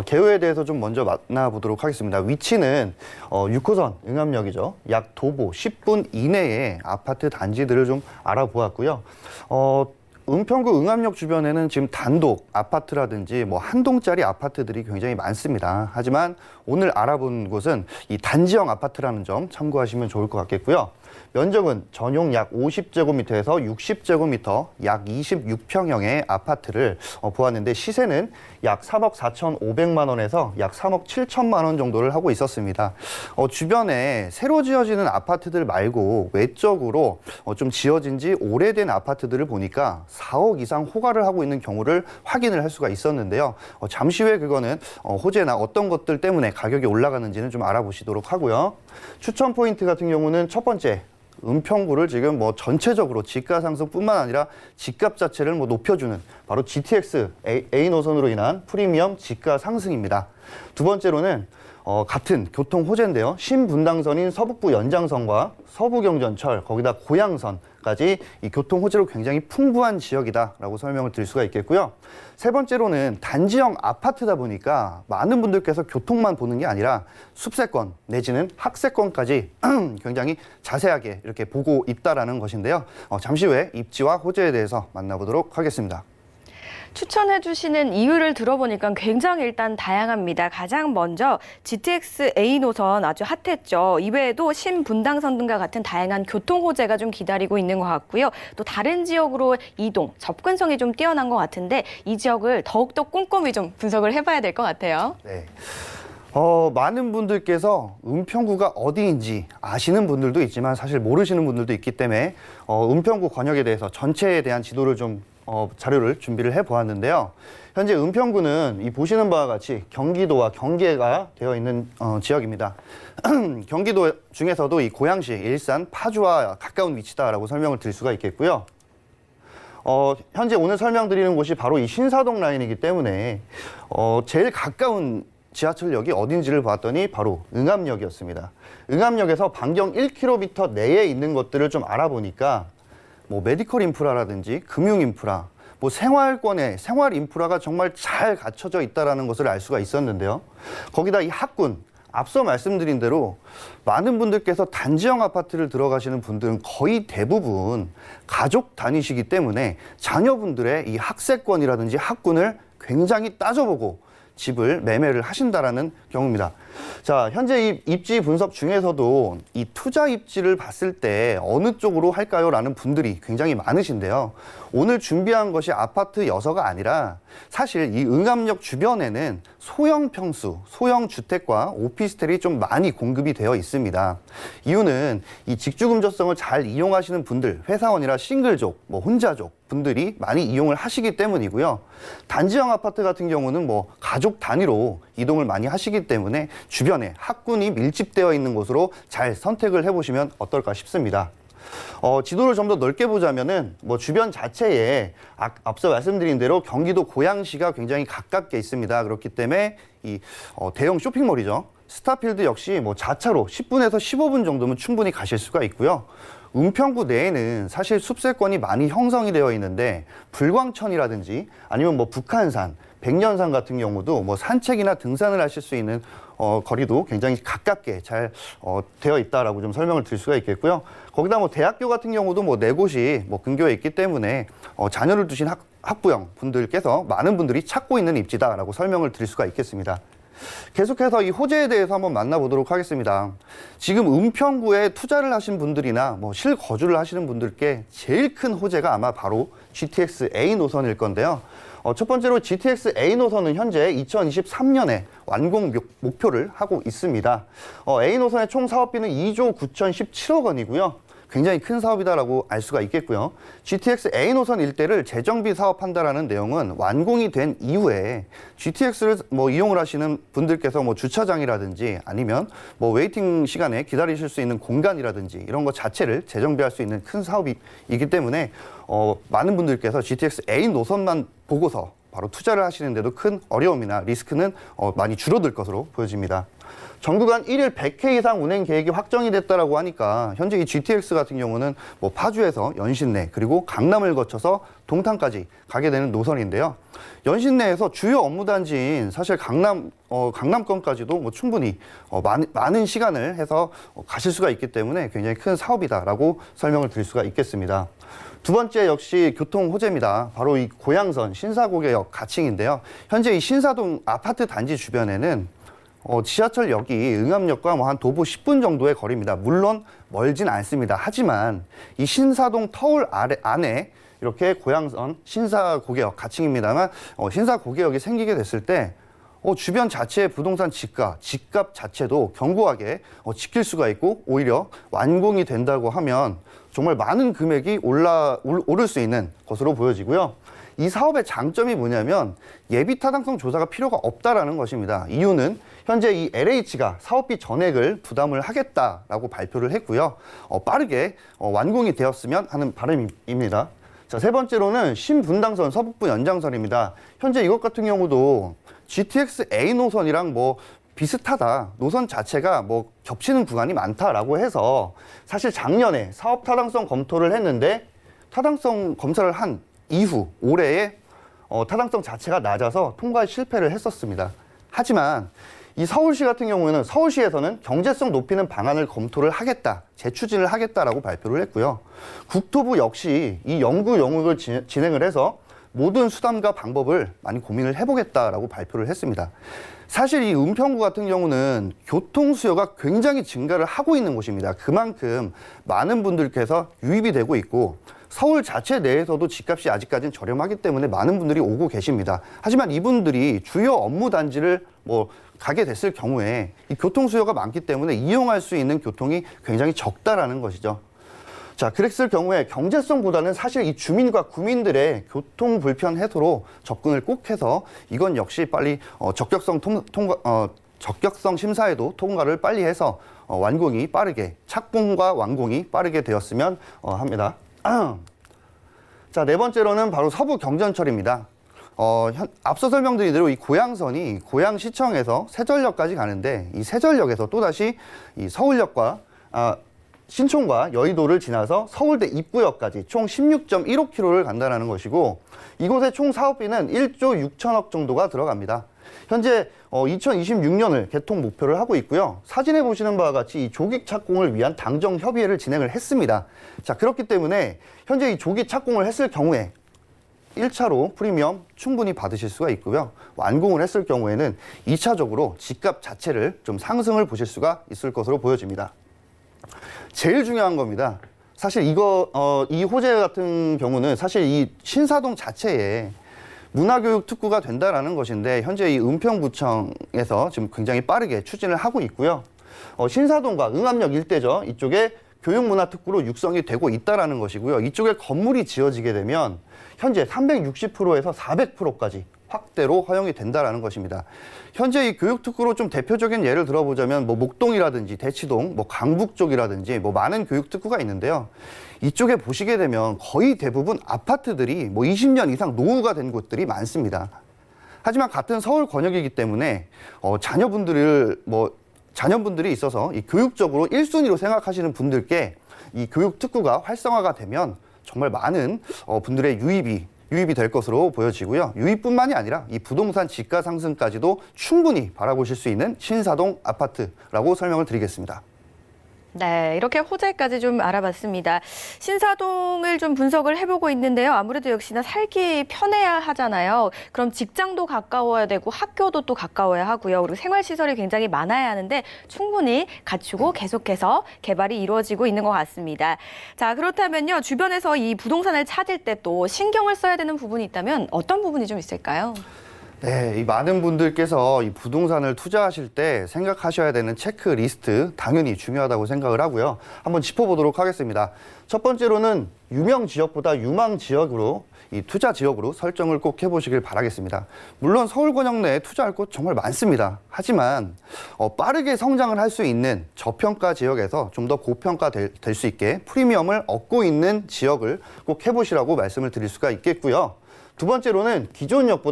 개요에 대해서 좀 먼저 만나보도록 하겠습니다. 위치는 6호선 응암역이죠. 약 도보 10분 이내의 아파트 단지들을 좀 알아보았고요. 은평구 응암역 주변에는 지금 단독 아파트라든지 뭐 한 동짜리 아파트들이 굉장히 많습니다. 하지만 오늘 알아본 곳은 이 단지형 아파트라는 점 참고하시면 좋을 것 같겠고요. 면적은 전용 약 50제곱미터에서 60제곱미터, 약 26평형의 아파트를 보았는데 시세는 약 3억 4,500만 원에서 약 3억 7천만 원 정도를 하고 있었습니다. 주변에 새로 지어지는 아파트들 말고 외적으로 좀 지어진 지 오래된 아파트들을 보니까 4억 이상 호가를 하고 있는 경우를 확인을 할 수가 있었는데요. 잠시 후에 그거는 호재나 어떤 것들 때문에 가격이 올라가는지는 좀 알아보시도록 하고요. 추천 포인트 같은 경우는 첫 번째, 은평구를 지금 뭐 전체적으로 지가 상승뿐만 아니라 집값 자체를 뭐 높여주는 바로 GTX A 노선으로 인한 프리미엄 지가 상승입니다. 두 번째로는 같은 교통 호재인데요. 신분당선인 서북부 연장선과 서부경전철, 거기다 고양선까지 이 교통 호재로 굉장히 풍부한 지역이다라고 설명을 드릴 수가 있겠고요. 세 번째로는 단지형 아파트다 보니까 많은 분들께서 교통만 보는 게 아니라 숲세권 내지는 학세권까지 굉장히 자세하게 이렇게 보고 있다라는 것인데요. 잠시 후에 입지와 호재에 대해서 만나보도록 하겠습니다. 추천해 주시는 이유를 들어보니까 굉장히 일단 다양합니다. 가장 먼저 GTX A 노선 아주 핫했죠. 이외에도 신분당선 등과 같은 다양한 교통 호재가 좀 기다리고 있는 것 같고요. 또 다른 지역으로 이동, 접근성이 좀 뛰어난 것 같은데 이 지역을 더욱더 꼼꼼히 좀 분석을 해봐야 될 것 같아요. 네. 많은 분들께서 은평구가 어디인지 아시는 분들도 있지만 사실 모르시는 분들도 있기 때문에 은평구 권역에 대해서 전체에 대한 지도를 좀 자료를 준비를 해보았는데요. 현재 은평구는 이 보시는 바와 같이 경기도와 경계가 되어 있는 지역입니다. 경기도 중에서도 이 고양시, 일산, 파주와 가까운 위치다라고 설명을 드릴 수가 있겠고요. 현재 오늘 설명드리는 곳이 바로 이 신사동 라인이기 때문에 제일 가까운 지하철역이 어딘지를 봤더니 바로 응암역이었습니다. 응암역에서 반경 1km 내에 있는 것들을 좀 알아보니까 뭐 메디컬 인프라라든지 금융 인프라, 뭐 생활권의 생활 인프라가 정말 잘 갖춰져 있다는 것을 알 수가 있었는데요. 거기다 이 학군, 앞서 말씀드린 대로 많은 분들께서 단지형 아파트를 들어가시는 분들은 거의 대부분 가족 단위시기 때문에 자녀분들의 이 학세권이라든지 학군을 굉장히 따져보고 집을 매매를 하신다라는 경우입니다. 자, 현재 이 입지 분석 중에서도 이 투자 입지를 봤을 때 어느 쪽으로 할까요? 라는 분들이 굉장히 많으신데요. 오늘 준비한 것이 아파트 여서가 아니라 사실 이 응암역 주변에는 소형 평수, 소형 주택과 오피스텔이 좀 많이 공급이 되어 있습니다. 이유는 이 직주금조성을 잘 이용하시는 분들, 회사원이나 싱글족, 뭐 혼자족 분들이 많이 이용을 하시기 때문이고요. 단지형 아파트 같은 경우는 뭐 가족 단위로 이동을 많이 하시기 때문에 주변에 학군이 밀집되어 있는 곳으로 잘 선택을 해보시면 어떨까 싶습니다. 지도를 좀 더 넓게 보자면은 뭐 주변 자체에 앞서 말씀드린 대로 경기도 고양시가 굉장히 가깝게 있습니다. 그렇기 때문에 이 대형 쇼핑몰이죠. 스타필드 역시 뭐 자차로 10분에서 15분 정도면 충분히 가실 수가 있고요. 은평구 내에는 사실 숲세권이 많이 형성이 되어 있는데 불광천이라든지 아니면 뭐 북한산, 백년산 같은 경우도 뭐 산책이나 등산을 하실 수 있는 거리도 굉장히 가깝게 잘 되어 있다라고 좀 설명을 드릴 수가 있겠고요. 거기다 뭐 대학교 같은 경우도 뭐 네 곳이 뭐 근교에 있기 때문에 자녀를 두신 학부형 분들께서 많은 분들이 찾고 있는 입지다라고 설명을 드릴 수가 있겠습니다. 계속해서 이 호재에 대해서 한번 만나보도록 하겠습니다. 지금 은평구에 투자를 하신 분들이나 뭐 실거주를 하시는 분들께 제일 큰 호재가 아마 바로 GTX A 노선일 건데요. 첫 번째로 GTX A 노선은 현재 2023년에 완공 목표를 하고 있습니다. A 노선의 총 사업비는 2조 9,017억 원이고요. 굉장히 큰 사업이다라고 알 수가 있겠고요. GTX A 노선 일대를 재정비 사업한다라는 내용은 완공이 된 이후에 GTX를 뭐 이용을 하시는 분들께서 뭐 주차장이라든지 아니면 뭐 웨이팅 시간에 기다리실 수 있는 공간이라든지 이런 것 자체를 재정비할 수 있는 큰 사업이기 때문에 많은 분들께서 GTX A 노선만 보고서 바로 투자를 하시는데도 큰 어려움이나 리스크는 많이 줄어들 것으로 보여집니다. 전구간 1일 100회 이상 운행 계획이 확정이 됐다라고 하니까 현재 이 GTX 같은 경우는 뭐 파주에서 연신내 그리고 강남을 거쳐서 동탄까지 가게 되는 노선인데요. 연신내에서 주요 업무 단지인 사실 강남권까지도 뭐 충분히 많은 시간을 해서 가실 수가 있기 때문에 굉장히 큰 사업이다라고 설명을 드릴 수가 있겠습니다. 두 번째 역시 교통 호재입니다. 바로 이 고양선 신사고개역 가칭인데요. 현재 이 신사동 아파트 단지 주변에는 지하철역이 응암역과 뭐 한 도보 10분 정도의 거리입니다. 물론 멀진 않습니다. 하지만 이 신사동 터울 안에 이렇게 고양선 신사고개역 가칭입니다만 신사고개역이 생기게 됐을 때 주변 자체의 부동산 집값 자체도 견고하게 지킬 수가 있고 오히려 완공이 된다고 하면 정말 많은 금액이 오를 수 있는 것으로 보여지고요. 이 사업의 장점이 뭐냐면 예비 타당성 조사가 필요가 없다라는 것입니다. 이유는 현재 이 LH가 사업비 전액을 부담을 하겠다라고 발표를 했고요. 빠르게 완공이 되었으면 하는 바람입니다. 자, 세 번째로는 신분당선 서북부 연장선입니다. 현재 이것 같은 경우도 GTX A 노선이랑 뭐 비슷하다. 노선 자체가 뭐 겹치는 구간이 많다라고 해서 사실 작년에 사업 타당성 검토를 했는데 타당성 검사를 한 이후 올해에 타당성 자체가 낮아서 통과 실패를 했었습니다. 하지만 이 서울시 같은 경우에는 서울시에서는 경제성 높이는 방안을 검토를 하겠다, 재추진을 하겠다라고 발표를 했고요. 국토부 역시 이 연구 영역을 진행을 해서 모든 수단과 방법을 많이 고민을 해보겠다라고 발표를 했습니다. 사실 이 은평구 같은 경우는 교통 수요가 굉장히 증가를 하고 있는 곳입니다. 그만큼 많은 분들께서 유입이 되고 있고 서울 자체 내에서도 집값이 아직까지는 저렴하기 때문에 많은 분들이 오고 계십니다. 하지만 이분들이 주요 업무 단지를 가게 됐을 경우에 이 교통 수요가 많기 때문에 이용할 수 있는 교통이 굉장히 적다라는 것이죠. 자, 그랬을 경우에 경제성보다는 사실 이 주민과 구민들의 교통 불편 해소로 접근을 꼭 해서 이건 역시 빨리 적격성 심사에도 통과를 빨리 해서 완공이 빠르게, 착공과 완공이 빠르게 되었으면 합니다. 자, 네 번째로는 바로 서부 경전철입니다. 앞서 설명드린 대로 이 고양선이 고양시청에서 세전역까지 가는데 이 세전역에서 또다시 이 서울역과 신촌과 여의도를 지나서 서울대 입구역까지 총 16.15km를 간다는 것이고 이곳의 총 사업비는 1조 6천억 정도가 들어갑니다. 현재 2026년을 개통 목표를 하고 있고요. 사진에 보시는 바와 같이 이 조기 착공을 위한 당정 협의회를 진행을 했습니다. 자, 그렇기 때문에 현재 이 조기 착공을 했을 경우에 1차로 프리미엄 충분히 받으실 수가 있고요. 완공을 했을 경우에는 2차적으로 집값 자체를 좀 상승을 보실 수가 있을 것으로 보여집니다. 제일 중요한 겁니다. 사실 이 호재 같은 경우는 사실 이 신사동 자체에 문화교육 특구가 된다라는 것인데 현재 이 은평구청에서 지금 굉장히 빠르게 추진을 하고 있고요. 신사동과 응암역 일대죠. 이쪽에 교육문화특구로 육성이 되고 있다라는 것이고요. 이쪽에 건물이 지어지게 되면 현재 360%에서 400%까지 확대로 허용이 된다라는 것입니다. 현재 이 교육특구로 좀 대표적인 예를 들어보자면 목동이라든지 대치동, 강북 쪽이라든지 많은 교육특구가 있는데요. 이쪽에 보시게 되면 거의 대부분 아파트들이 20년 이상 노후가 된 곳들이 많습니다. 하지만 같은 서울 권역이기 때문에 자녀분들이 있어서 이 교육적으로 1순위로 생각하시는 분들께 이 교육특구가 활성화가 되면 정말 많은 분들의 유입이 될 것으로 보여지고요. 유입뿐만이 아니라 이 부동산 지가 상승까지도 충분히 바라보실 수 있는 신사동 아파트라고 설명을 드리겠습니다. 네, 이렇게 호재까지 좀 알아봤습니다. 신사동을 좀 분석을 해보고 있는데요. 아무래도 역시나 살기 편해야 하잖아요. 그럼 직장도 가까워야 되고 학교도 또 가까워야 하고요. 그리고 생활시설이 굉장히 많아야 하는데 충분히 갖추고 계속해서 개발이 이루어지고 있는 것 같습니다. 자, 그렇다면요. 주변에서 이 부동산을 찾을 때 또 신경을 써야 되는 부분이 있다면 어떤 부분이 좀 있을까요? 네, 이 많은 분들께서 이 부동산을 투자하실 때 생각하셔야 되는 체크리스트 당연히 중요하다고 생각을 하고요. 한번 짚어보도록 하겠습니다. 첫 번째로는 유명 지역보다 유망 지역으로 이 투자 지역으로 설정을 꼭 해보시길 바라겠습니다. 물론 서울 권역 내에 투자할 곳 정말 많습니다. 하지만 빠르게 성장을 할 수 있는 저평가 지역에서 좀 더 고평가 될 수 있게 프리미엄을 얻고 있는 지역을 꼭 해보시라고 말씀을 드릴 수가 있겠고요. 두 번째로는 기존 역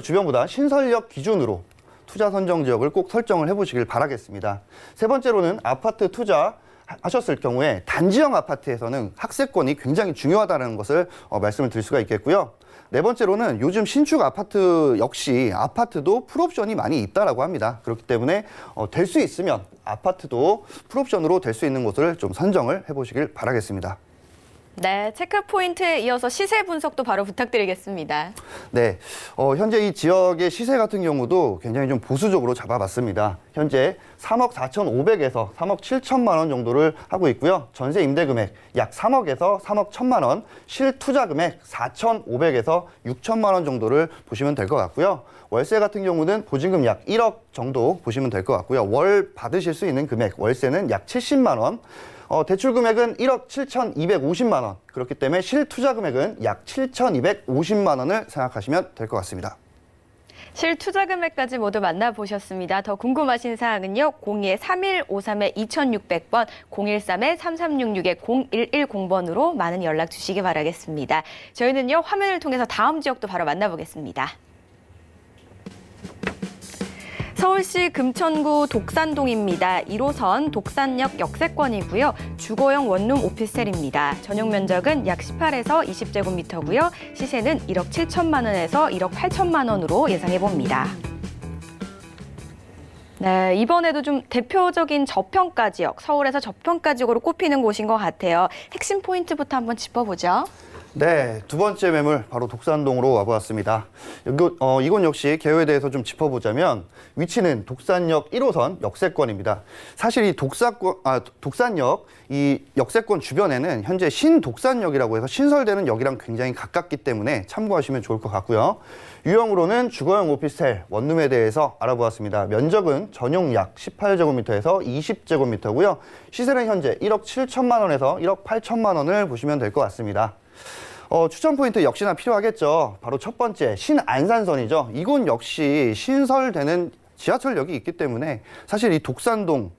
주변보다 신설역 기준으로 투자 선정 지역을 꼭 설정을 해보시길 바라겠습니다. 세 번째로는 아파트 투자하셨을 경우에 단지형 아파트에서는 학세권이 굉장히 중요하다는 것을 말씀을 드릴 수가 있겠고요. 네 번째로는 요즘 신축 아파트 역시 아파트도 풀옵션이 많이 있다라고 합니다. 그렇기 때문에 될 수 있으면 아파트도 풀옵션으로 될 수 있는 곳을 좀 선정을 해보시길 바라겠습니다. 네, 체크 포인트에 이어서 시세 분석도 바로 부탁드리겠습니다. 네, 현재 이 지역의 시세 같은 경우도 굉장히 좀 보수적으로 잡아봤습니다. 현재 3억 4,500에서 3억 7천만 원 정도를 하고 있고요. 전세 임대 금액 약 3억에서 3억 1천만 원, 실투자 금액 4,500에서 6천만 원 정도를 보시면 될 것 같고요. 월세 같은 경우는 보증금 약 1억 정도 보시면 될 것 같고요. 월 받으실 수 있는 금액, 월세는 약 70만 원. 대출 금액은 1억 7,250만 원. 그렇기 때문에 실투자 금액은 약 7,250만 원을 생각하시면 될 것 같습니다. 실투자 금액까지 모두 만나보셨습니다. 더 궁금하신 사항은요. 02-3153-2600번, 013-3366-0110번으로 많은 연락 주시기 바라겠습니다. 저희는요. 화면을 통해서 다음 지역도 바로 만나보겠습니다. 서울시 금천구 독산동입니다. 1호선 독산역 역세권이고요. 주거용 원룸 오피스텔입니다. 전용 면적은 약 18에서 20제곱미터고요. 시세는 1억 7천만 원에서 1억 8천만 원으로 예상해 봅니다. 네, 이번에도 좀 대표적인 저평가 지역, 서울에서 저평가 지역으로 꼽히는 곳인 것 같아요. 핵심 포인트부터 한번 짚어보죠. 네, 두 번째 매물 바로 독산동으로 와보았습니다. 이곳 역시 개요에 대해서 좀 짚어보자면 위치는 독산역 1호선 역세권입니다. 사실 이 독산역 이 역세권 주변에는 현재 신독산역이라고 해서 신설되는 역이랑 굉장히 가깝기 때문에 참고하시면 좋을 것 같고요. 유형으로는 주거용 오피스텔 원룸에 대해서 알아보았습니다. 면적은 전용 약 18제곱미터에서 20제곱미터고요. 시세는 현재 1억 7천만 원에서 1억 8천만 원을 보시면 될 것 같습니다. 추천 포인트 역시나 필요하겠죠. 바로 첫 번째, 신안산선이죠. 이곳 역시 신설되는 지하철역이 있기 때문에 사실 이 독산동,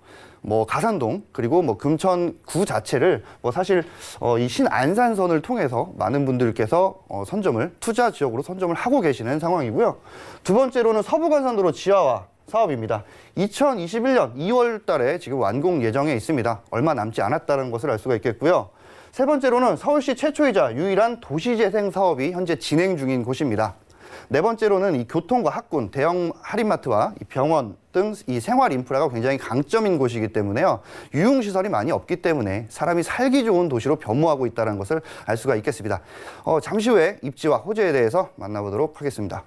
가산동, 그리고 금천구 자체를 사실 이 신안산선을 통해서 많은 분들께서 투자 지역으로 선점을 하고 계시는 상황이고요. 두 번째로는 서부간선도로 지하화 사업입니다. 2021년 2월 달에 지금 완공 예정에 있습니다. 얼마 남지 않았다는 것을 알 수가 있겠고요. 세 번째로는 서울시 최초이자 유일한 도시재생 사업이 현재 진행 중인 곳입니다. 네 번째로는 이 교통과 학군, 대형 할인마트와 이 병원 등 이 생활 인프라가 굉장히 강점인 곳이기 때문에요. 유흥시설이 많이 없기 때문에 사람이 살기 좋은 도시로 변모하고 있다는 것을 알 수가 있겠습니다. 잠시 후에 입지와 호재에 대해서 만나보도록 하겠습니다.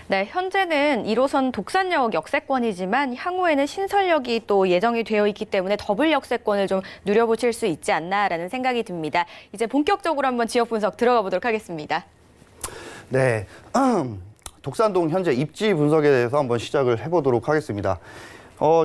네, 현재는 1호선 독산역 역세권이지만 향후에는 신설역이 또 예정이 되어 있기 때문에 더블 역세권을 좀 누려보실 수 있지 않나라는 생각이 듭니다. 이제 본격적으로 한번 지역 분석 들어가 보도록 하겠습니다. 네, 독산동 현재 입지 분석에 대해서 한번 시작을 해보도록 하겠습니다.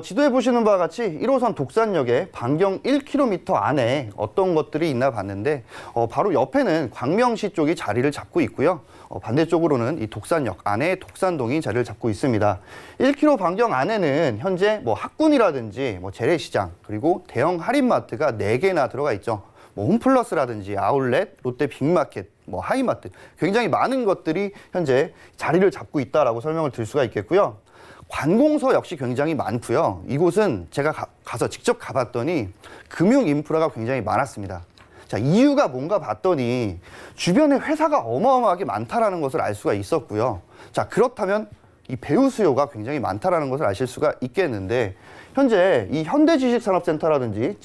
지도에 보시는 바와 같이 1호선 독산역의 반경 1km 안에 어떤 것들이 있나 봤는데 바로 옆에는 광명시 쪽이 자리를 잡고 있고요. 반대쪽으로는 이 독산역 안에 독산동이 자리를 잡고 있습니다. 1km 반경 안에는 현재 학군이라든지 재래시장 그리고 대형 할인마트가 4개나 들어가 있죠. 홈플러스라든지 아울렛, 롯데 빅마켓, 하이마트 굉장히 많은 것들이 현재 자리를 잡고 있다라고 설명을 드릴 수가 있겠고요. 관공서 역시 굉장히 많고요. 이곳은 제가 가서 직접 가봤더니 금융 인프라가 굉장히 많았습니다. 자, 이유가 뭔가 봤더니 주변에 회사가 어마어마하게 많다라는 것을 알 수가 있었고요. 자, 그렇다면 이 배우 수요가 굉장히 많다라는 것을 아실 수가 있겠는데 현재 이 현대지식산업센터라든지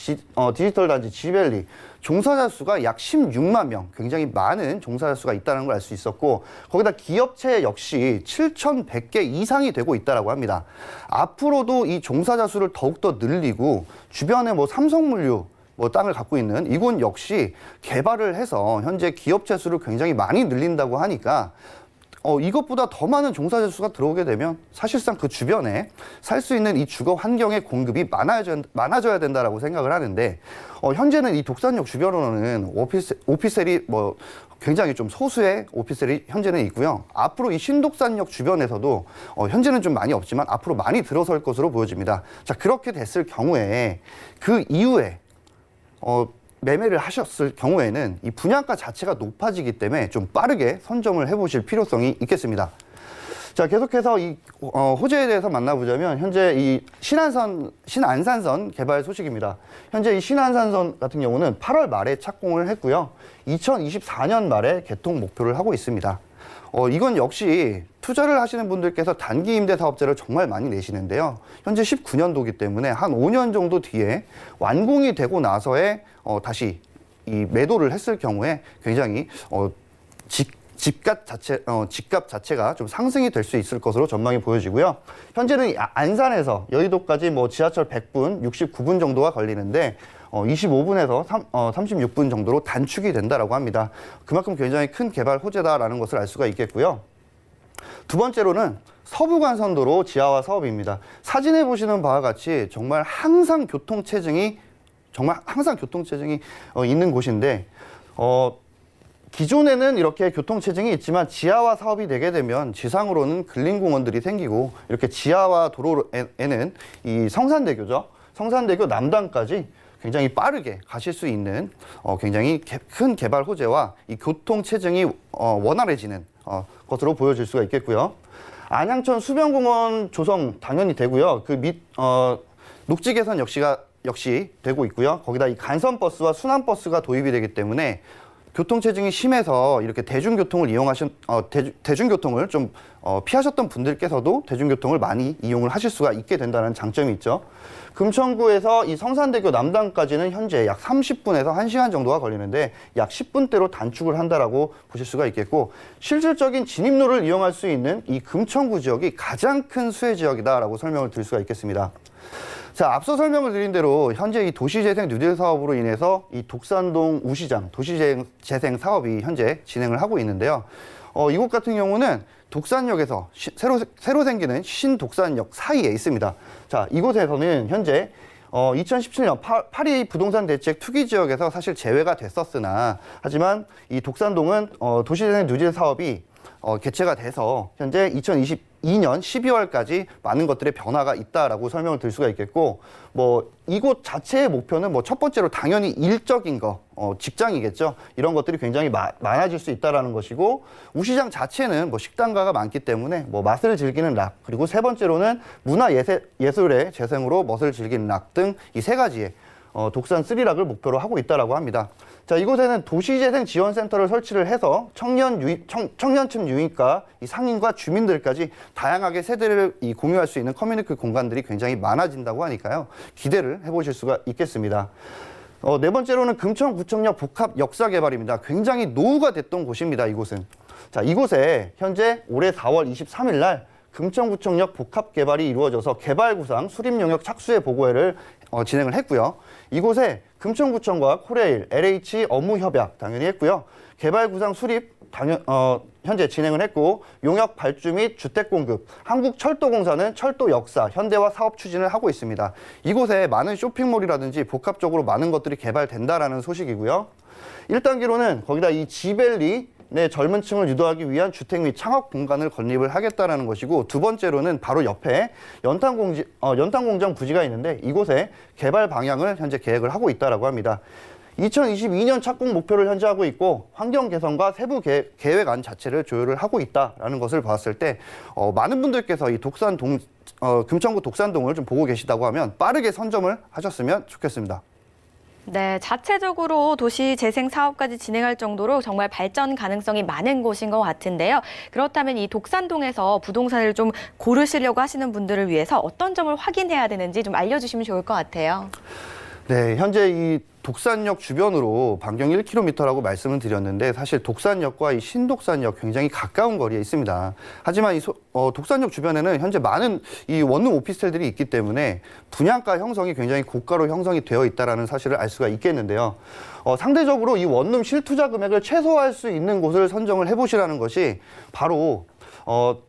디지털 단지 지벨리 종사자 수가 약 16만 명, 굉장히 많은 종사자 수가 있다는 걸 알 수 있었고 거기다 기업체 역시 7,100개 이상이 되고 있다라고 합니다. 앞으로도 이 종사자 수를 더욱더 늘리고 주변에 삼성물류 땅을 갖고 있는 이곳 역시 개발을 해서 현재 기업체 수를 굉장히 많이 늘린다고 하니까 이것보다 더 많은 종사자 수가 들어오게 되면 사실상 그 주변에 살 수 있는 이 주거 환경의 공급이 많아져야 된다라고 생각을 하는데 현재는 이 독산역 주변으로는 오피스텔이 굉장히 좀 소수의 오피스텔이 현재는 있고요. 앞으로 이 신독산역 주변에서도 현재는 좀 많이 없지만 앞으로 많이 들어설 것으로 보여집니다. 자, 그렇게 됐을 경우에 그 이후에 매매를 하셨을 경우에는 이 분양가 자체가 높아지기 때문에 좀 빠르게 선점을 해보실 필요성이 있겠습니다. 자, 계속해서 이 호재에 대해서 만나보자면 현재 이 신안산선 개발 소식입니다. 현재 이 신안산선 같은 경우는 8월 말에 착공을 했고요. 2024년 말에 개통 목표를 하고 있습니다. 이건 역시 투자를 하시는 분들께서 단기 임대 사업자를 정말 많이 내시는데요. 현재 19년도이기 때문에 한 5년 정도 뒤에 완공이 되고 나서에 다시 이 매도를 했을 경우에 굉장히 집값 자체가 좀 상승이 될 수 있을 것으로 전망이 보여지고요. 현재는 안산에서 여의도까지 지하철 100분, 69분 정도가 걸리는데 25분에서 36분 정도로 단축이 된다라고 합니다. 그만큼 굉장히 큰 개발 호재다라는 것을 알 수가 있겠고요. 두 번째로는 서부간선도로 지하화 사업입니다. 사진에 보시는 바와 같이 정말 항상 교통체증이 있는 곳인데 기존에는 이렇게 교통체증이 있지만 지하화 사업이 되게 되면 지상으로는 근린공원들이 생기고 이렇게 지하화 도로에는 이 성산대교죠. 성산대교 남단까지 굉장히 빠르게 가실 수 있는 굉장히 큰 개발 호재와 이 교통체증이 원활해지는 것으로 보여질 수가 있겠고요. 안양천 수변공원 조성 당연히 되고요. 녹지 개선 역시 되고 있고요. 거기다 이 간선버스와 순환버스가 도입이 되기 때문에 교통체증이 심해서 이렇게 대중교통을 대중교통을 좀 피하셨던 분들께서도 대중교통을 많이 이용을 하실 수가 있게 된다는 장점이 있죠. 금천구에서 이 성산대교 남단까지는 현재 약 30분에서 1시간 정도가 걸리는데 약 10분대로 단축을 한다라고 보실 수가 있겠고, 실질적인 진입로를 이용할 수 있는 이 금천구 지역이 가장 큰 수혜 지역이다라고 설명을 드릴 수가 있겠습니다. 자, 앞서 설명을 드린 대로 현재 이 도시재생 뉴딜 사업으로 인해서 이 독산동 우시장 도시재생 사업이 현재 진행을 하고 있는데요. 이곳 같은 경우는 독산역에서 새로 생기는 신독산역 사이에 있습니다. 자, 이곳에서는 현재 2017년 파리 부동산 대책 투기 지역에서 사실 제외가 됐었으나, 하지만 이 독산동은 도시재생 뉴딜 사업이 개최가 돼서 현재 2022년 12월까지 많은 것들의 변화가 있다라고 설명을 드릴 수가 있겠고, 뭐 이곳 자체의 목표는 뭐 첫 번째로 당연히 일적인 거, 직장이겠죠. 이런 것들이 굉장히 많아질 수 있다라는 것이고, 우시장 자체는 뭐 식당가가 많기 때문에 뭐 맛을 즐기는 락, 그리고 세 번째로는 문화 예술의 재생으로 멋을 즐기는 락 등 이 세 가지의 독산 3락을 목표로 하고 있다라고 합니다. 자, 이곳에는 도시재생 지원센터를 설치를 해서 청년층 유인가, 이 상인과 주민들까지 다양하게 세대를 공유할 수 있는 커뮤니티 공간들이 굉장히 많아진다고 하니까요. 기대를 해보실 수가 있겠습니다. 네 번째로는 금천구청역 복합 역사 개발입니다. 굉장히 노후가 됐던 곳입니다, 이곳은. 자, 이곳에 현재 올해 4월 23일 날 금천구청역 복합 개발이 이루어져서 개발구상 수립용역 착수의 보고회를 진행을 했고요. 이곳에 금천구청과 코레일, LH 업무 협약 당연히 했고요. 개발구상 수립 현재 진행을 했고, 용역 발주 및 주택 공급, 한국철도공사는 철도 역사, 현대화 사업 추진을 하고 있습니다. 이곳에 많은 쇼핑몰이라든지 복합적으로 많은 것들이 개발된다라는 소식이고요. 1단계로는 거기다 이 지벨리 내 젊은 층을 유도하기 위한 주택 및 창업 공간을 건립을 하겠다라는 것이고, 두 번째로는 바로 옆에 연탄공장 부지가 있는데 이곳에 개발 방향을 현재 계획을 하고 있다라고 합니다. 2022년 착공 목표를 현재 하고 있고, 환경 개선과 세부 계획안 자체를 조율을 하고 있다라는 것을 봤을 때 많은 분들께서 이 금천구 독산동을 좀 보고 계시다고 하면 빠르게 선점을 하셨으면 좋겠습니다. 네, 자체적으로 도시 재생 사업까지 진행할 정도로 정말 발전 가능성이 많은 곳인 것 같은데요. 그렇다면 이 독산동에서 부동산을 좀 고르시려고 하시는 분들을 위해서 어떤 점을 확인해야 되는지 좀 알려주시면 좋을 것 같아요. 네, 현재 이 독산역 주변으로 반경 1km라고 말씀을 드렸는데, 사실 독산역과 이 신독산역 굉장히 가까운 거리에 있습니다. 하지만 이 독산역 주변에는 현재 많은 이 원룸 오피스텔들이 있기 때문에 분양가 형성이 굉장히 고가로 형성이 되어 있다는 사실을 알 수가 있겠는데요. 상대적으로 이 원룸 실투자 금액을 최소화할 수 있는 곳을 선정을 해보시라는 것이 바로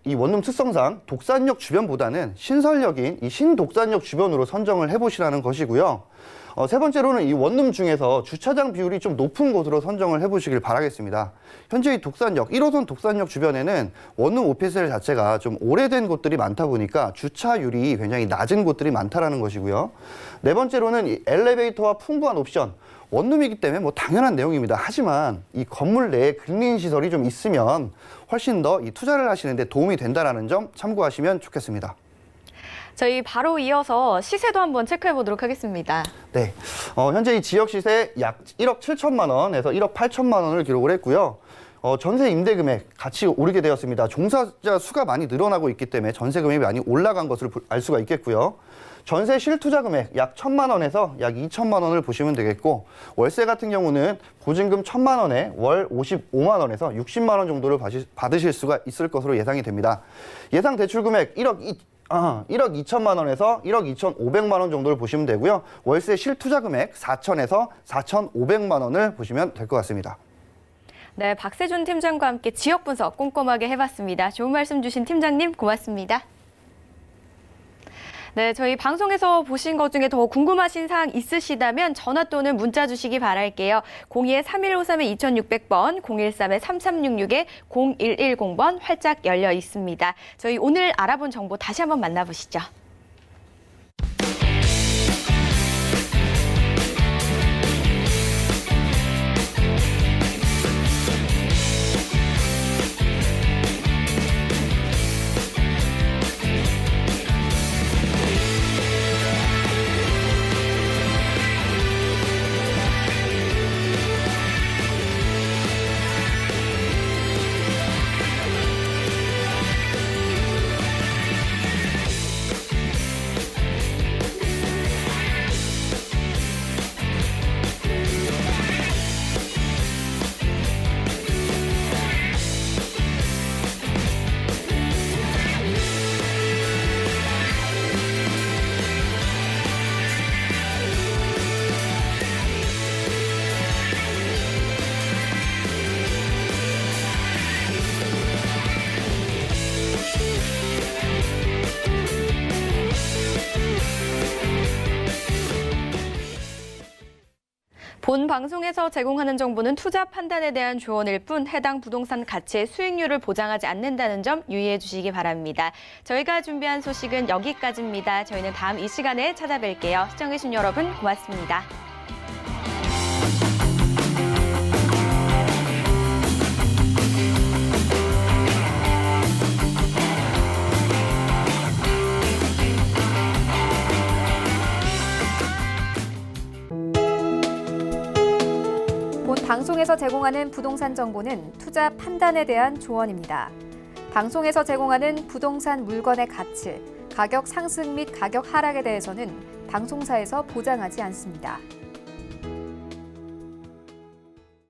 이 원룸 특성상 독산역 주변보다는 신설역인 이 신독산역 주변으로 선정을 해보시라는 것이고요. 세 번째로는 이 원룸 중에서 주차장 비율이 좀 높은 곳으로 선정을 해보시길 바라겠습니다. 현재 이 독산역, 1호선 독산역 주변에는 원룸 오피스텔 자체가 좀 오래된 곳들이 많다 보니까 주차율이 굉장히 낮은 곳들이 많다라는 것이고요. 네 번째로는 이 엘리베이터와 풍부한 옵션, 원룸이기 때문에 뭐 당연한 내용입니다. 하지만 이 건물 내에 근린 시설이 좀 있으면 훨씬 더 이 투자를 하시는 데 도움이 된다는 점 참고하시면 좋겠습니다. 저희 바로 이어서 시세도 한번 체크해 보도록 하겠습니다. 네, 현재 이 지역 시세 약 1억 7천만 원에서 1억 8천만 원을 기록을 했고요. 전세 임대 금액 같이 오르게 되었습니다. 종사자 수가 많이 늘어나고 있기 때문에 전세 금액이 많이 올라간 것을 알 수가 있겠고요. 전세 실투자 금액 약 1천만 원에서 약 2천만 원을 보시면 되겠고, 월세 같은 경우는 보증금 1천만 원에 월 55만 원에서 60만 원 정도를 받으실 수가 있을 것으로 예상이 됩니다. 예상 대출 금액 1억 2천만 원에서 1억 2,500만 원 정도를 보시면 되고요. 월세 실투자 금액 4천에서 4,500만 원을 보시면 될 것 같습니다. 네, 박세준 팀장과 함께 지역 분석 꼼꼼하게 해봤습니다. 좋은 말씀 주신 팀장님 고맙습니다. 네, 저희 방송에서 보신 것 중에 더 궁금하신 사항 있으시다면 전화 또는 문자 주시기 바랄게요. 02-3153-2600번, 013-3366-0110번 활짝 열려 있습니다. 저희 오늘 알아본 정보 다시 한번 만나보시죠. 본 방송에서 제공하는 정보는 투자 판단에 대한 조언일 뿐 해당 부동산 가치의 수익률을 보장하지 않는다는 점 유의해 주시기 바랍니다. 저희가 준비한 소식은 여기까지입니다. 저희는 다음 이 시간에 찾아뵐게요. 시청해주신 여러분 고맙습니다. 본 방송에서 제공하는 부동산 정보는 투자 판단에 대한 조언입니다. 방송에서 제공하는 부동산 물건의 가치, 가격 상승 및 가격 하락에 대해서는 방송사에서 보장하지 않습니다.